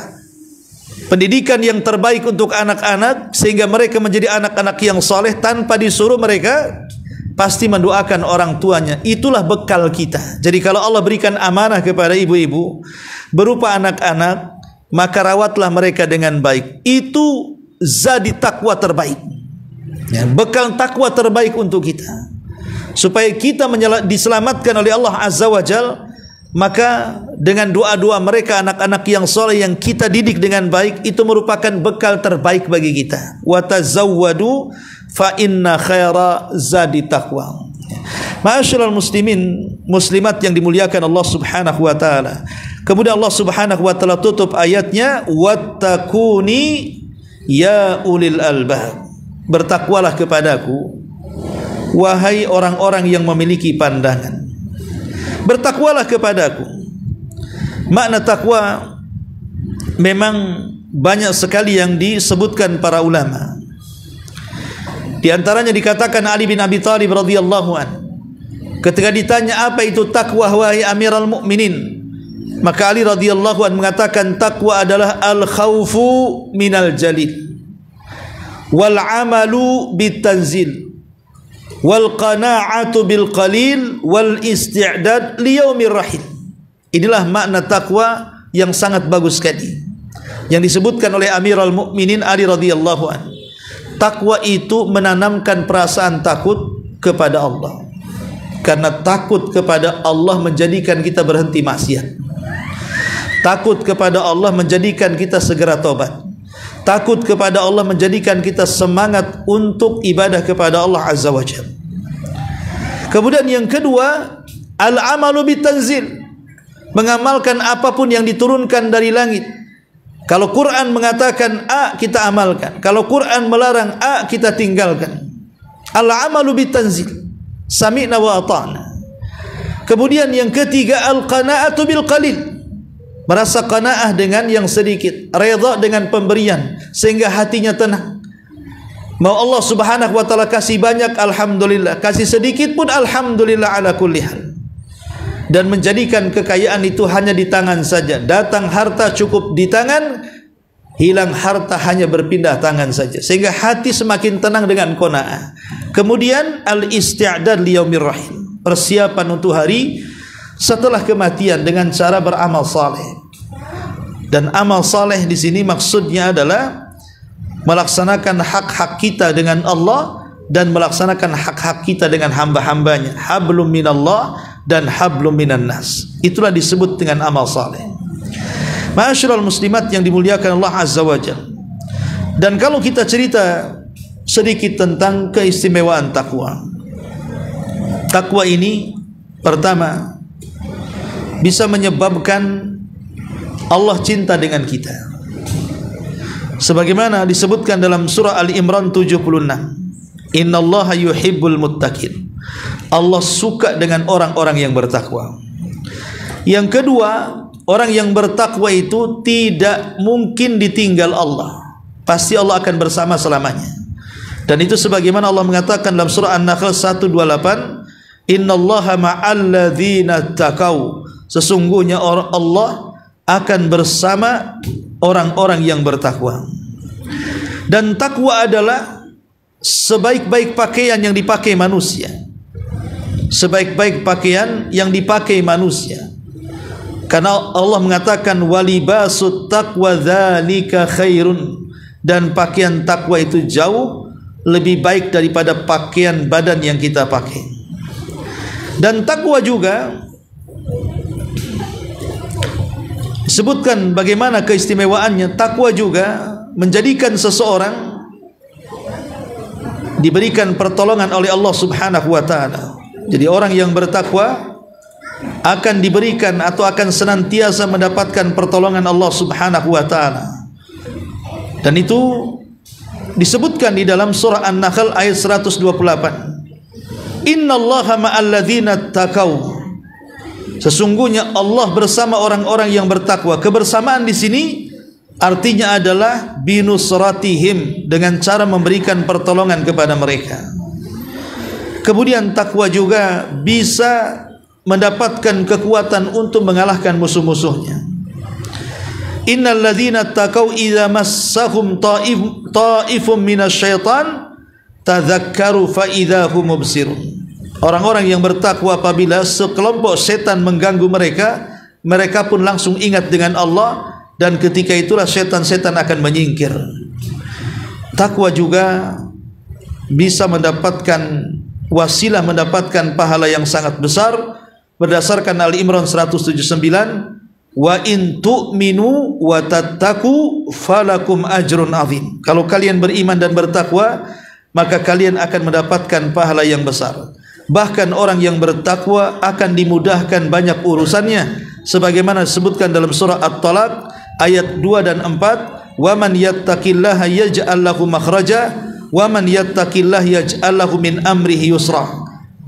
S2: pendidikan yang terbaik untuk anak-anak sehingga mereka menjadi anak-anak yang saleh tanpa disuruh, mereka pasti mendoakan orang tuanya. Itulah bekal kita. Jadi kalau Allah berikan amanah kepada ibu-ibu berupa anak-anak, maka rawatlah mereka dengan baik. Itu zadi takwa terbaik, ya, bekal takwa terbaik untuk kita, supaya kita diselamatkan oleh Allah Azza wa Jal. Maka dengan doa-doa mereka, anak-anak yang soleh yang kita didik dengan baik, itu merupakan bekal terbaik bagi kita. Wa tazawwadu fa inna khaira zadi taqwa. Ma'asyiral muslimin muslimat yang dimuliakan Allah Subhanahu wa taala. Kemudian Allah Subhanahu wa taala tutup ayatnya, wattaquni ya ulil albab. Bertakwalah kepadaku wahai orang-orang yang memiliki pandangan. Bertakwalah kepadaku. Makna takwa memang banyak sekali yang disebutkan para ulama. Di antaranya dikatakan Ali bin Abi Thalib radhiyallahu an, ketika ditanya apa itu takwa wahai Amirul Mukminin, maka Ali radhiyallahu an mengatakan takwa adalah al-khaufu minal jalil, wal amalu bitanzil, wal qana'atu bil qalil, wal isti'dad li yaumir rahil. Inilah makna takwa yang sangat bagus sekali yang disebutkan oleh Amirul Mukminin Ali radhiyallahu an. Takwa itu menanamkan perasaan takut kepada Allah, karena takut kepada Allah menjadikan kita berhenti maksiat. Takut kepada Allah menjadikan kita segera tobat. Takut kepada Allah menjadikan kita semangat untuk ibadah kepada Allah Azza wa Jalla. Kemudian yang kedua, al-amalu bitanzil, mengamalkan apapun yang diturunkan dari langit. Kalau Quran mengatakan A, kita amalkan. Kalau Quran melarang A, kita tinggalkan. Al-amalu bitanzil, sami'na wa ata'na. Kemudian yang ketiga, al-qana'atu bil qalil, merasa qanaah dengan yang sedikit, redha dengan pemberian sehingga hatinya tenang. Mau Allah Subhanahu wa taala kasih banyak, alhamdulillah, kasih sedikit pun alhamdulillah ala kulli hal. Dan menjadikan kekayaan itu hanya di tangan saja. Datang harta cukup di tangan, hilang harta hanya berpindah tangan saja, sehingga hati semakin tenang dengan qanaah. Kemudian al-isti'dad li yaumir rahim, persiapan untuk hari setelah kematian dengan cara beramal saleh. Dan amal saleh di sini maksudnya adalah melaksanakan hak-hak kita dengan Allah dan melaksanakan hak-hak kita dengan hamba-hambanya. Hablum minallah dan hablum minan nas. Itulah disebut dengan amal saleh. Ma'asyiral muslimat yang dimuliakan Allah Azza wa Jalla. Dan kalau kita cerita sedikit tentang keistimewaan takwa. Takwa ini pertama bisa menyebabkan Allah cinta dengan kita, sebagaimana disebutkan dalam surah Ali Imran 76, innallaha yuhibbul muttaqin, Allah suka dengan orang-orang yang bertakwa. Yang kedua, orang yang bertakwa itu tidak mungkin ditinggal Allah, pasti Allah akan bersama selamanya. Dan itu sebagaimana Allah mengatakan dalam surah An-Nahl 128, innallaha ma'al ladzina taqau, sesungguhnya Allah akan bersama orang-orang yang bertakwa. Dan takwa adalah sebaik-baik pakaian yang dipakai manusia. Sebaik-baik pakaian yang dipakai manusia. Karena Allah mengatakan walibasut taqwa dzalika khairun, dan pakaian takwa itu jauh lebih baik daripada pakaian badan yang kita pakai. Dan takwa juga sebutkan bagaimana keistimewaannya. Takwa juga menjadikan seseorang diberikan pertolongan oleh Allah Subhanahu wa taala. Jadi orang yang bertakwa akan diberikan atau akan senantiasa mendapatkan pertolongan Allah Subhanahu wa taala. Dan itu disebutkan di dalam surah An-Nahl ayat 128. Innallaha ma'al ladzina taqau. Sesungguhnya Allah bersama orang-orang yang bertakwa. Kebersamaan di sini artinya adalah binusratihim, dengan cara memberikan pertolongan kepada mereka. Kemudian takwa juga bisa mendapatkan kekuatan untuk mengalahkan musuh-musuhnya. Innal ladzina taqau idza massahum ta'ifum minasyaitan tadzakkaru fa idza hum mubsirun. Orang-orang yang bertakwa apabila sekelompok setan mengganggu mereka, mereka pun langsung ingat dengan Allah, dan ketika itulah setan-setan akan menyingkir. Takwa juga bisa mendapatkan wasilah, mendapatkan pahala yang sangat besar berdasarkan Al-Imran 179, wa in tu'minu wa tattaqu falakum ajrun azim. Kalau kalian beriman dan bertakwa, maka kalian akan mendapatkan pahala yang besar. Bahkan orang yang bertakwa akan dimudahkan banyak urusannya, sebagaimana disebutkan dalam surah At-Talaq ayat 2 dan 4, wa man yattaqillaha yaj'al lahu makhraja wa man yattaqillaha yaj'al lahu min amrihi yusra.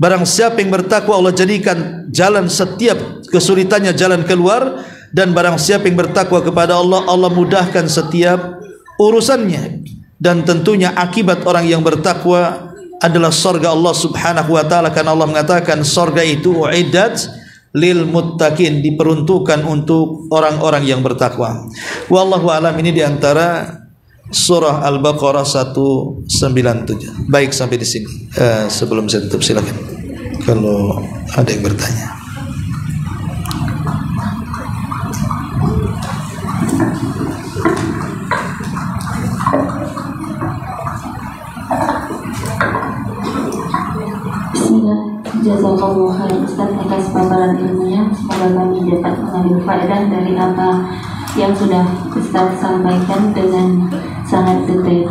S2: Barang siapa yang bertakwa, Allah jadikan jalan setiap kesulitannya jalan keluar, dan barang siapa yang bertakwa kepada Allah, Allah mudahkan setiap urusannya. Dan tentunya akibat orang yang bertakwa adalah surga Allah Subhanahu wa taala, karena Allah mengatakan surga itu uiddat lil muttaqin, diperuntukkan untuk orang-orang yang bertakwa. Wallahu alam. Ini diantara surah Al-Baqarah 197. Baik, sampai di sini. Sebelum saya tutup, silakan kalau ada yang bertanya.
S1: Jazakallahu khairan Ustaz atas paparan ilmunya. Semoga kami dapat mengambil faedah dari apa yang sudah Ustaz sampaikan dengan sangat detail.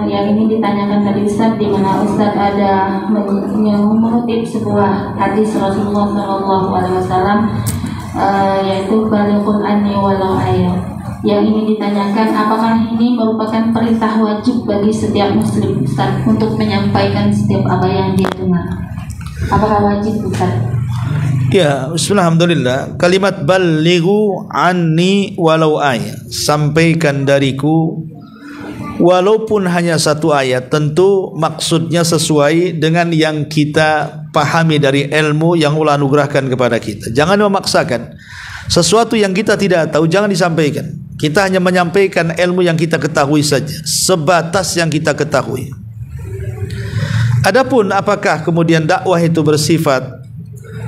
S1: Yang ingin ditanyakan tadi Ustaz, di mana Ustaz ada mengutip sebuah hadis Rasulullah SAW, yaitu balighun anni walau ayat. Yang ingin ditanyakan, apakah ini merupakan perintah wajib bagi setiap muslim Ustaz untuk menyampaikan setiap apa yang dia dengar? Apakah wajib Ustaz?
S2: Ya, bismillahirrahmanirrahim. Kalimat balighu anni walau ayat, sampaikan dariku walaupun hanya satu ayat. Tentu maksudnya sesuai dengan yang kita pahami dari ilmu yang Allah anugerahkan kepada kita. Jangan memaksakan sesuatu yang kita tidak tahu, jangan disampaikan. Kita hanya menyampaikan ilmu yang kita ketahui saja, sebatas yang kita ketahui. Adapun apakah kemudian dakwah itu bersifat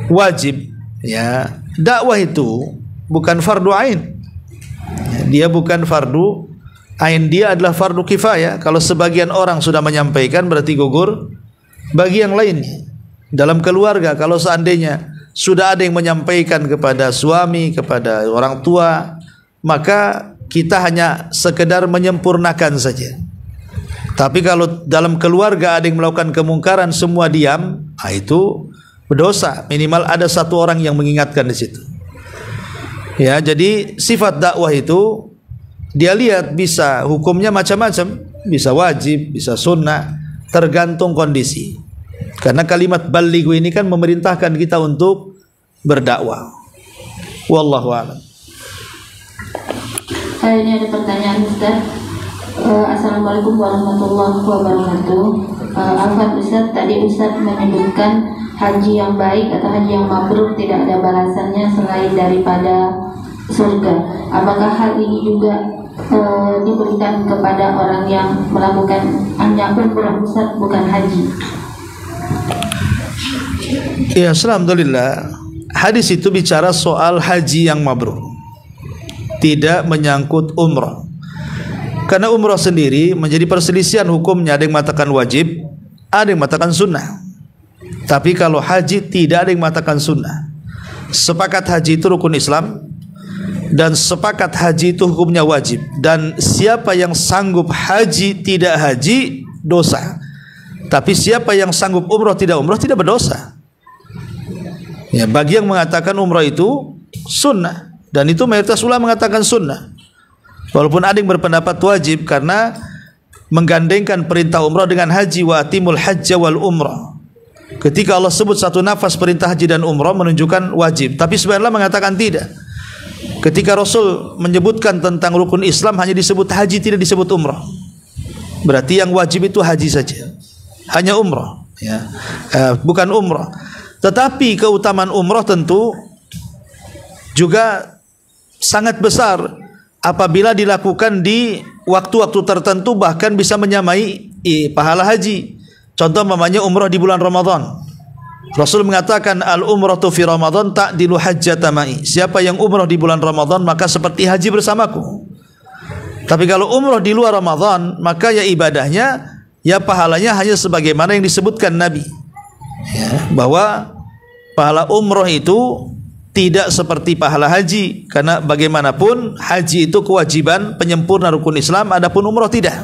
S2: wajib? Ya, dakwah itu bukan fardu ain. Dia bukan fardu ain, dia adalah fardu kifayah. Kalau sebagian orang sudah menyampaikan, berarti gugur bagi yang lainnya. Dalam keluarga, kalau seandainya sudah ada yang menyampaikan kepada suami, kepada orang tua, maka kita hanya sekedar menyempurnakan saja. Tapi kalau dalam keluarga ada yang melakukan kemungkaran, semua diam, itu berdosa. Minimal ada satu orang yang mengingatkan di situ. Ya, jadi sifat dakwah itu dia lihat bisa hukumnya macam-macam, bisa wajib, bisa sunnah, tergantung kondisi. Karena kalimat balighu ini kan memerintahkan kita untuk berdakwah. Wallahu a'lam.
S1: Ini ada pertanyaan Ustaz. Assalamualaikum warahmatullahi wabarakatuh. Alhamdulillah Ustaz, tadi Ustaz menyebutkan haji yang baik atau haji yang mabrur tidak ada balasannya selain daripada surga. Apakah hal ini juga diberikan kepada orang yang melakukan hanya umrah Ustaz, bukan haji?
S2: Ya, alhamdulillah. Hadis itu bicara soal haji yang mabrur, tidak menyangkut umrah. Karena umrah sendiri menjadi perselisihan hukumnya, ada yang mengatakan wajib, ada yang mengatakan sunnah. Tapi kalau haji tidak ada yang mengatakan sunnah. Sepakat haji itu rukun Islam, dan sepakat haji itu hukumnya wajib. Dan siapa yang sanggup haji tidak haji dosa. Tapi siapa yang sanggup umrah tidak berdosa. Ya, bagi yang mengatakan umrah itu sunnah, dan itu mayoritas ulama mengatakan sunnah. Walaupun ada yang berpendapat wajib, karena menggandengkan perintah umrah dengan haji, wa atimul hajja wal umrah. Ketika Allah sebut satu nafas perintah haji dan umrah menunjukkan wajib, tapi sebenarnya mengatakan tidak. Ketika Rasul menyebutkan tentang rukun Islam hanya disebut haji, tidak disebut umrah. Berarti yang wajib itu haji saja, hanya umrah, ya, bukan umrah. Tetapi keutamaan umrah tentu juga sangat besar apabila dilakukan di waktu-waktu tertentu, bahkan bisa menyamai pahala haji. Contoh namanya umrah di bulan Ramadan. Rasul mengatakan al-umratu fi Ramadan ta'dilu hajjata ma'i. Siapa yang umrah di bulan Ramadan maka seperti haji bersamaku. Tapi kalau umrah di luar Ramadan maka ya ibadahnya, ya pahalanya hanya sebagaimana yang disebutkan Nabi, ya, bahwa pahala umrah itu tidak seperti pahala haji. Karena bagaimanapun haji itu kewajiban penyempurna rukun Islam, adapun umrah tidak.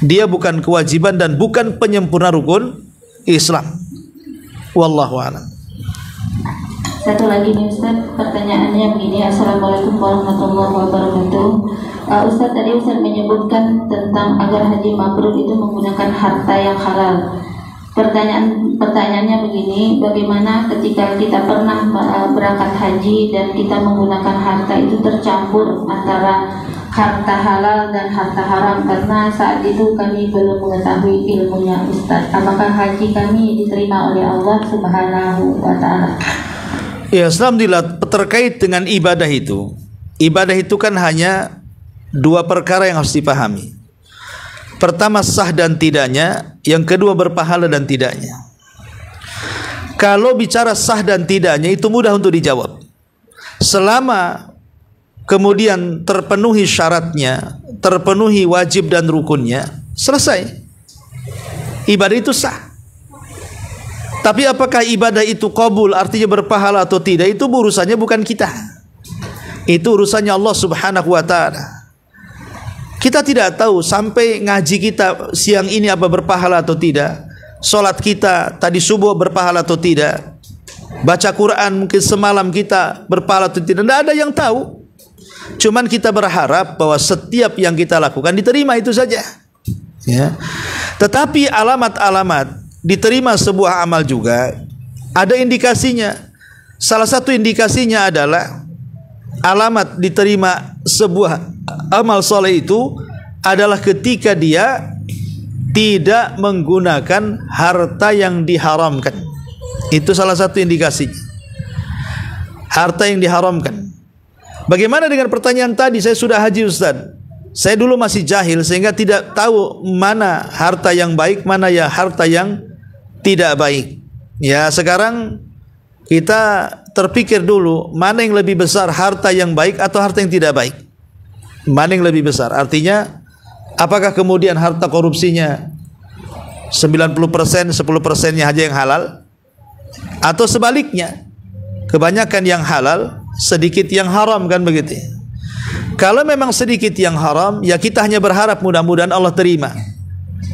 S2: Dia bukan kewajiban dan bukan penyempurna rukun Islam. Wallahu a'lam.
S1: Satu lagi nih Ustaz, pertanyaannya begini. Assalamualaikum warahmatullahi wabarakatuh. Ustaz, tadi Ustaz menyebutkan tentang agar haji mabrur itu menggunakan harta yang halal. Pertanyaannya begini, bagaimana ketika kita pernah berangkat haji dan kita menggunakan harta itu tercampur antara harta halal dan harta haram, karena saat itu kami belum mengetahui ilmunya Ustaz. Apakah haji kami diterima oleh Allah Subhanahu wa ta'ala?
S2: Ya, alhamdulillah. Terkait dengan ibadah itu kan hanya dua perkara yang harus dipahami. Pertama, sah dan tidaknya. Yang kedua, berpahala dan tidaknya. Kalau bicara sah dan tidaknya itu mudah untuk dijawab. Selama kemudian terpenuhi syaratnya, terpenuhi wajib dan rukunnya, selesai. Ibadah itu sah. Tapi apakah ibadah itu qabul, artinya berpahala atau tidak, itu urusannya bukan kita. Itu urusannya Allah Subhanahu wa ta'ala. Kita tidak tahu sampai ngaji kita siang ini apa berpahala atau tidak, salat kita tadi subuh berpahala atau tidak, baca Quran mungkin semalam kita berpahala atau tidak, tidak ada yang tahu. Cuman kita berharap bahwa setiap yang kita lakukan diterima, itu saja, ya. Tetapi alamat-alamat diterima sebuah amal juga ada indikasinya. Salah satu indikasinya adalah alamat diterima sebuah amal soleh itu adalah ketika dia tidak menggunakan harta yang diharamkan. Itu salah satu indikasinya, harta yang diharamkan. Bagaimana dengan pertanyaan tadi? Saya sudah haji Ustaz, saya dulu masih jahil sehingga tidak tahu mana harta yang baik, mana ya harta yang tidak baik. Ya, sekarang kita terpikir dulu mana yang lebih besar, harta yang baik atau harta yang tidak baik. Mana yang lebih besar? Artinya apakah kemudian harta korupsinya 90%, 10%-nya aja yang halal, atau sebaliknya kebanyakan yang halal, sedikit yang haram, kan begitu? Kalau memang sedikit yang haram, ya kita hanya berharap mudah-mudahan Allah terima.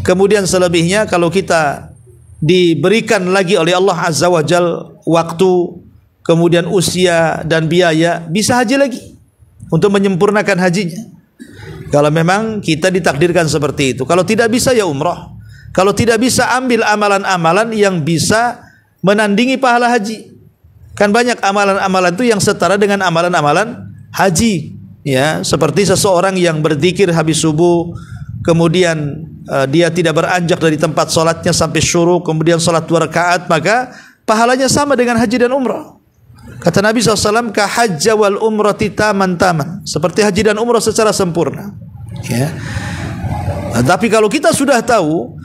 S2: Kemudian selebihnya kalau kita diberikan lagi oleh Allah Azza wa Jal waktu, kemudian usia dan biaya, bisa haji lagi untuk menyempurnakan hajinya. Kalau memang kita ditakdirkan seperti itu. Kalau tidak bisa ya umrah. Kalau tidak bisa ambil amalan-amalan yang bisa menandingi pahala haji. Kan banyak amalan-amalan itu yang setara dengan amalan-amalan haji, ya, seperti seseorang yang berzikir habis subuh, kemudian dia tidak beranjak dari tempat sholatnya sampai syuruk, kemudian sholat 2 rakaat, maka pahalanya sama dengan haji dan umrah. Kata Nabi SAW, ka hajja wal umrati taman-taman, seperti haji dan umrah secara sempurna, ya. Tapi kalau kita sudah tahu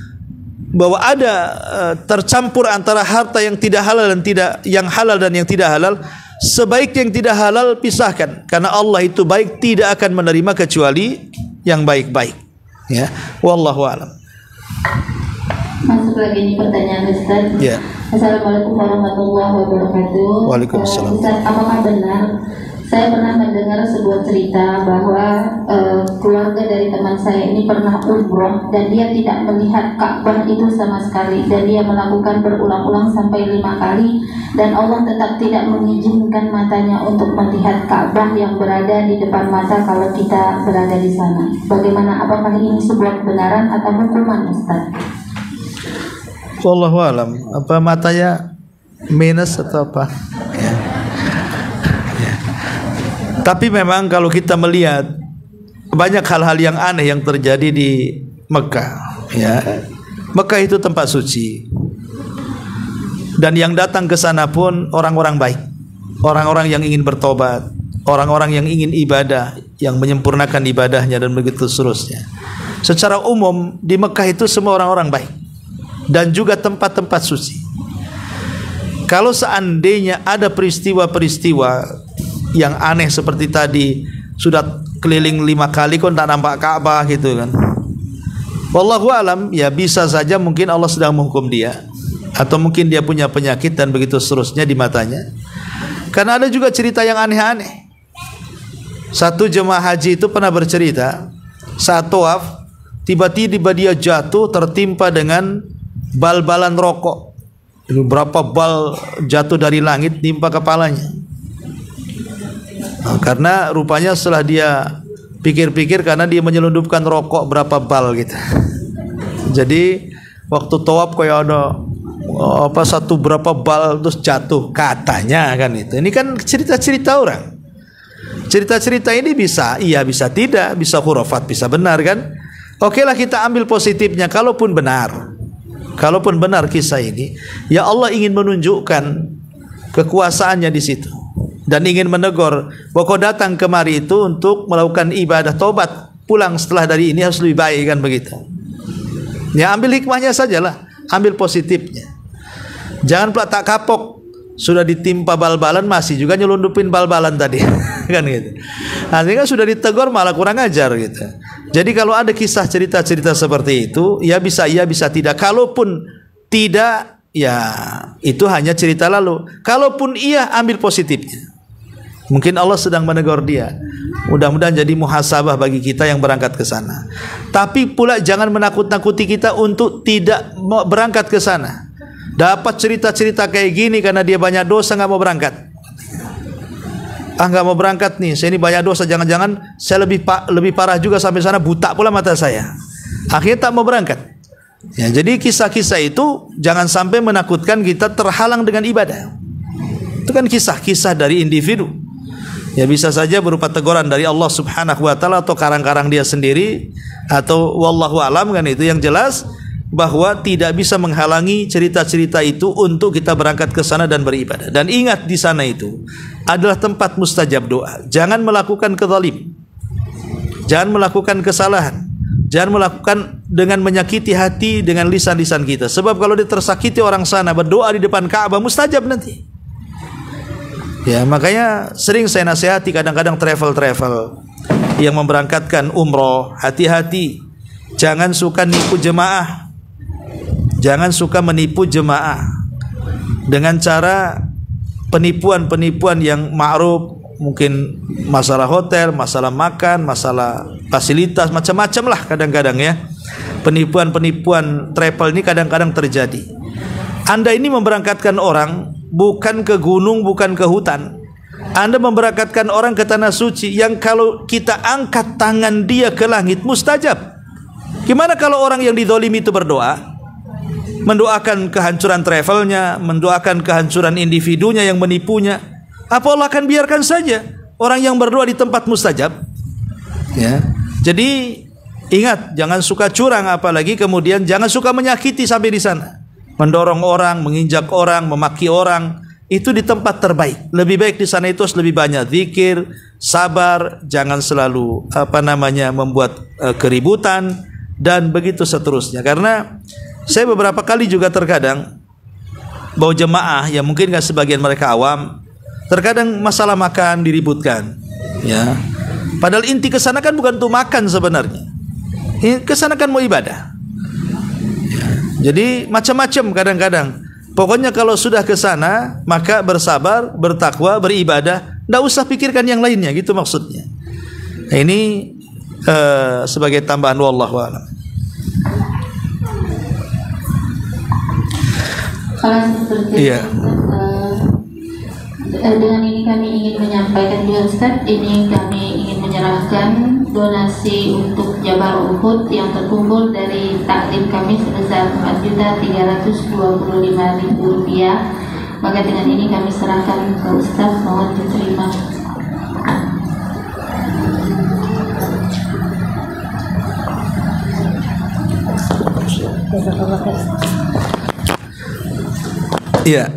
S2: bahwa ada tercampur antara harta yang tidak halal dan yang halal dan yang tidak halal, sebaik yang tidak halal pisahkan, karena Allah itu baik, tidak akan menerima kecuali yang baik-baik, ya. Wallahu a'lam.
S1: Masuk lagi nih pertanyaan Ustaz.
S2: Ya.
S1: Assalamualaikum warahmatullahi wabarakatuh.
S2: Waalaikumsalam.
S1: Ustaz, apakah benar saya pernah mendengar sebuah cerita bahwa keluarga dari teman teman saya ini pernah umroh dan dia tidak melihat Ka'bah itu sama sekali, dan dia melakukan berulang-ulang sampai 5 kali, dan Allah tetap tidak mengizinkan matanya untuk melihat Ka'bah yang berada di depan mata kalau kita berada di sana. Bagaimana, apakah ini sebuah kebenaran atau hukuman, Ustaz?
S2: Wallahu alam. Apa matanya minus atau apa? Ya. Ya. Tapi memang kalau kita melihat banyak hal-hal yang aneh yang terjadi di Mekah, ya. Mekah itu tempat suci, dan yang datang ke sana pun orang-orang baik, orang-orang yang ingin bertobat, orang-orang yang ingin ibadah, yang menyempurnakan ibadahnya, dan begitu seterusnya. Secara umum di Mekah itu semua orang-orang baik, dan juga tempat-tempat suci. Kalau seandainya ada peristiwa-peristiwa yang aneh seperti tadi, sudah keliling 5 kali kok tak nampak Ka'bah gitu kan, wallahu alam, ya bisa saja mungkin Allah sedang menghukum dia, atau mungkin dia punya penyakit dan begitu seterusnya di matanya. Karena ada juga cerita yang aneh-aneh. Satu jemaah haji itu pernah bercerita, saat tawaf tiba-tiba dia jatuh tertimpa dengan bal-balan rokok. Berapa bal jatuh dari langit timpa kepalanya. Karena rupanya setelah dia pikir-pikir, karena dia menyelundupkan rokok berapa bal gitu. Jadi waktu tawaf kayak ada satu berapa bal terus jatuh katanya kan itu. Ini kan cerita-cerita orang. Cerita-cerita ini bisa iya bisa tidak, bisa khurafat bisa benar kan. Oke lah, kita ambil positifnya. Kalaupun benar kisah ini, ya Allah ingin menunjukkan kekuasaannya di situ, dan ingin menegur bahwa kau datang kemari itu untuk melakukan ibadah tobat, pulang setelah dari ini harus lebih baik kan begitu. Ya ambil hikmahnya sajalah, ambil positifnya. Jangan pula tak kapok, sudah ditimpa bal-balan masih juga nyelundupin bal-balan tadi kan gitu. Artinya sudah ditegur malah kurang ajar gitu. Jadi kalau ada kisah cerita-cerita seperti itu, ya bisa iya bisa tidak. Kalaupun tidak, ya itu hanya cerita lalu. Kalaupun iya, ambil positifnya. Mungkin Allah sedang menegur dia. Mudah-mudahan jadi muhasabah bagi kita yang berangkat ke sana. Tapi pula jangan menakut-nakuti kita untuk tidak berangkat ke sana. Dapat cerita-cerita kayak gini karena dia banyak dosa nggak mau berangkat. Nggak mau berangkat nih, saya ini banyak dosa, jangan-jangan saya lebih parah juga, sampai sana buta pula mata saya. Akhirnya tak mau berangkat. Ya, jadi kisah-kisah itu jangan sampai menakutkan kita terhalang dengan ibadah. Itu kan kisah-kisah dari individu. Ya bisa saja berupa teguran dari Allah Subhanahu wa taala, atau karang-karang dia sendiri, atau wallahu alam kan. Itu yang jelas bahwa tidak bisa menghalangi cerita-cerita itu untuk kita berangkat ke sana dan beribadah. Dan ingat, di sana itu adalah tempat mustajab doa. Jangan melakukan kezalim, jangan melakukan kesalahan, jangan melakukan dengan menyakiti hati dengan lisan-lisan kita. Sebab kalau dia tersakiti orang sana berdoa di depan Ka'bah, mustajab nanti. Ya makanya sering saya nasihati kadang-kadang travel yang memberangkatkan umroh, hati-hati, jangan suka nipu jemaah. Jangan suka menipu jemaah dengan cara penipuan-penipuan yang ma'ruf, mungkin masalah hotel, masalah makan, masalah fasilitas, macam-macam lah kadang-kadang ya. Penipuan-penipuan travel ini kadang-kadang terjadi. Anda ini memberangkatkan orang bukan ke gunung, bukan ke hutan. Anda memberangkatkan orang ke tanah suci yang kalau kita angkat tangan dia ke langit mustajab. Gimana kalau orang yang dizalimi itu berdoa, mendoakan kehancuran travelnya, mendoakan kehancuran individunya yang menipunya? Apa Allah akan biarkan saja orang yang berdoa di tempat mustajab? Ya. Jadi ingat, jangan suka curang, apalagi kemudian jangan suka menyakiti sampai di sana. Mendorong orang, menginjak orang, memaki orang, itu di tempat terbaik. Lebih baik di sana itu lebih banyak zikir, sabar, jangan selalu membuat keributan dan begitu seterusnya. Karena saya beberapa kali juga terkadang bahwa jemaah yang mungkin nggak sebagian mereka awam, terkadang masalah makan diributkan, ya. Padahal inti kesana kan bukan untuk makan sebenarnya. Kesana kan mau ibadah. Ya. Jadi macam-macam kadang-kadang. Pokoknya kalau sudah kesana maka bersabar, bertakwa, beribadah, nggak usah pikirkan yang lainnya, gitu maksudnya. Nah, ini sebagai tambahan, wallahu a'lam.
S1: Kalau seperti
S2: Iya.
S1: Dengan ini kami ingin menyampaikan juga Ustaz, ini kami ingin menyerahkan donasi untuk Jabal Uhud yang terkumpul dari takdim kami sebesar Rp4.325.000. Maka dengan ini kami serahkan ke Ustaz, mohon diterima.
S2: Iya.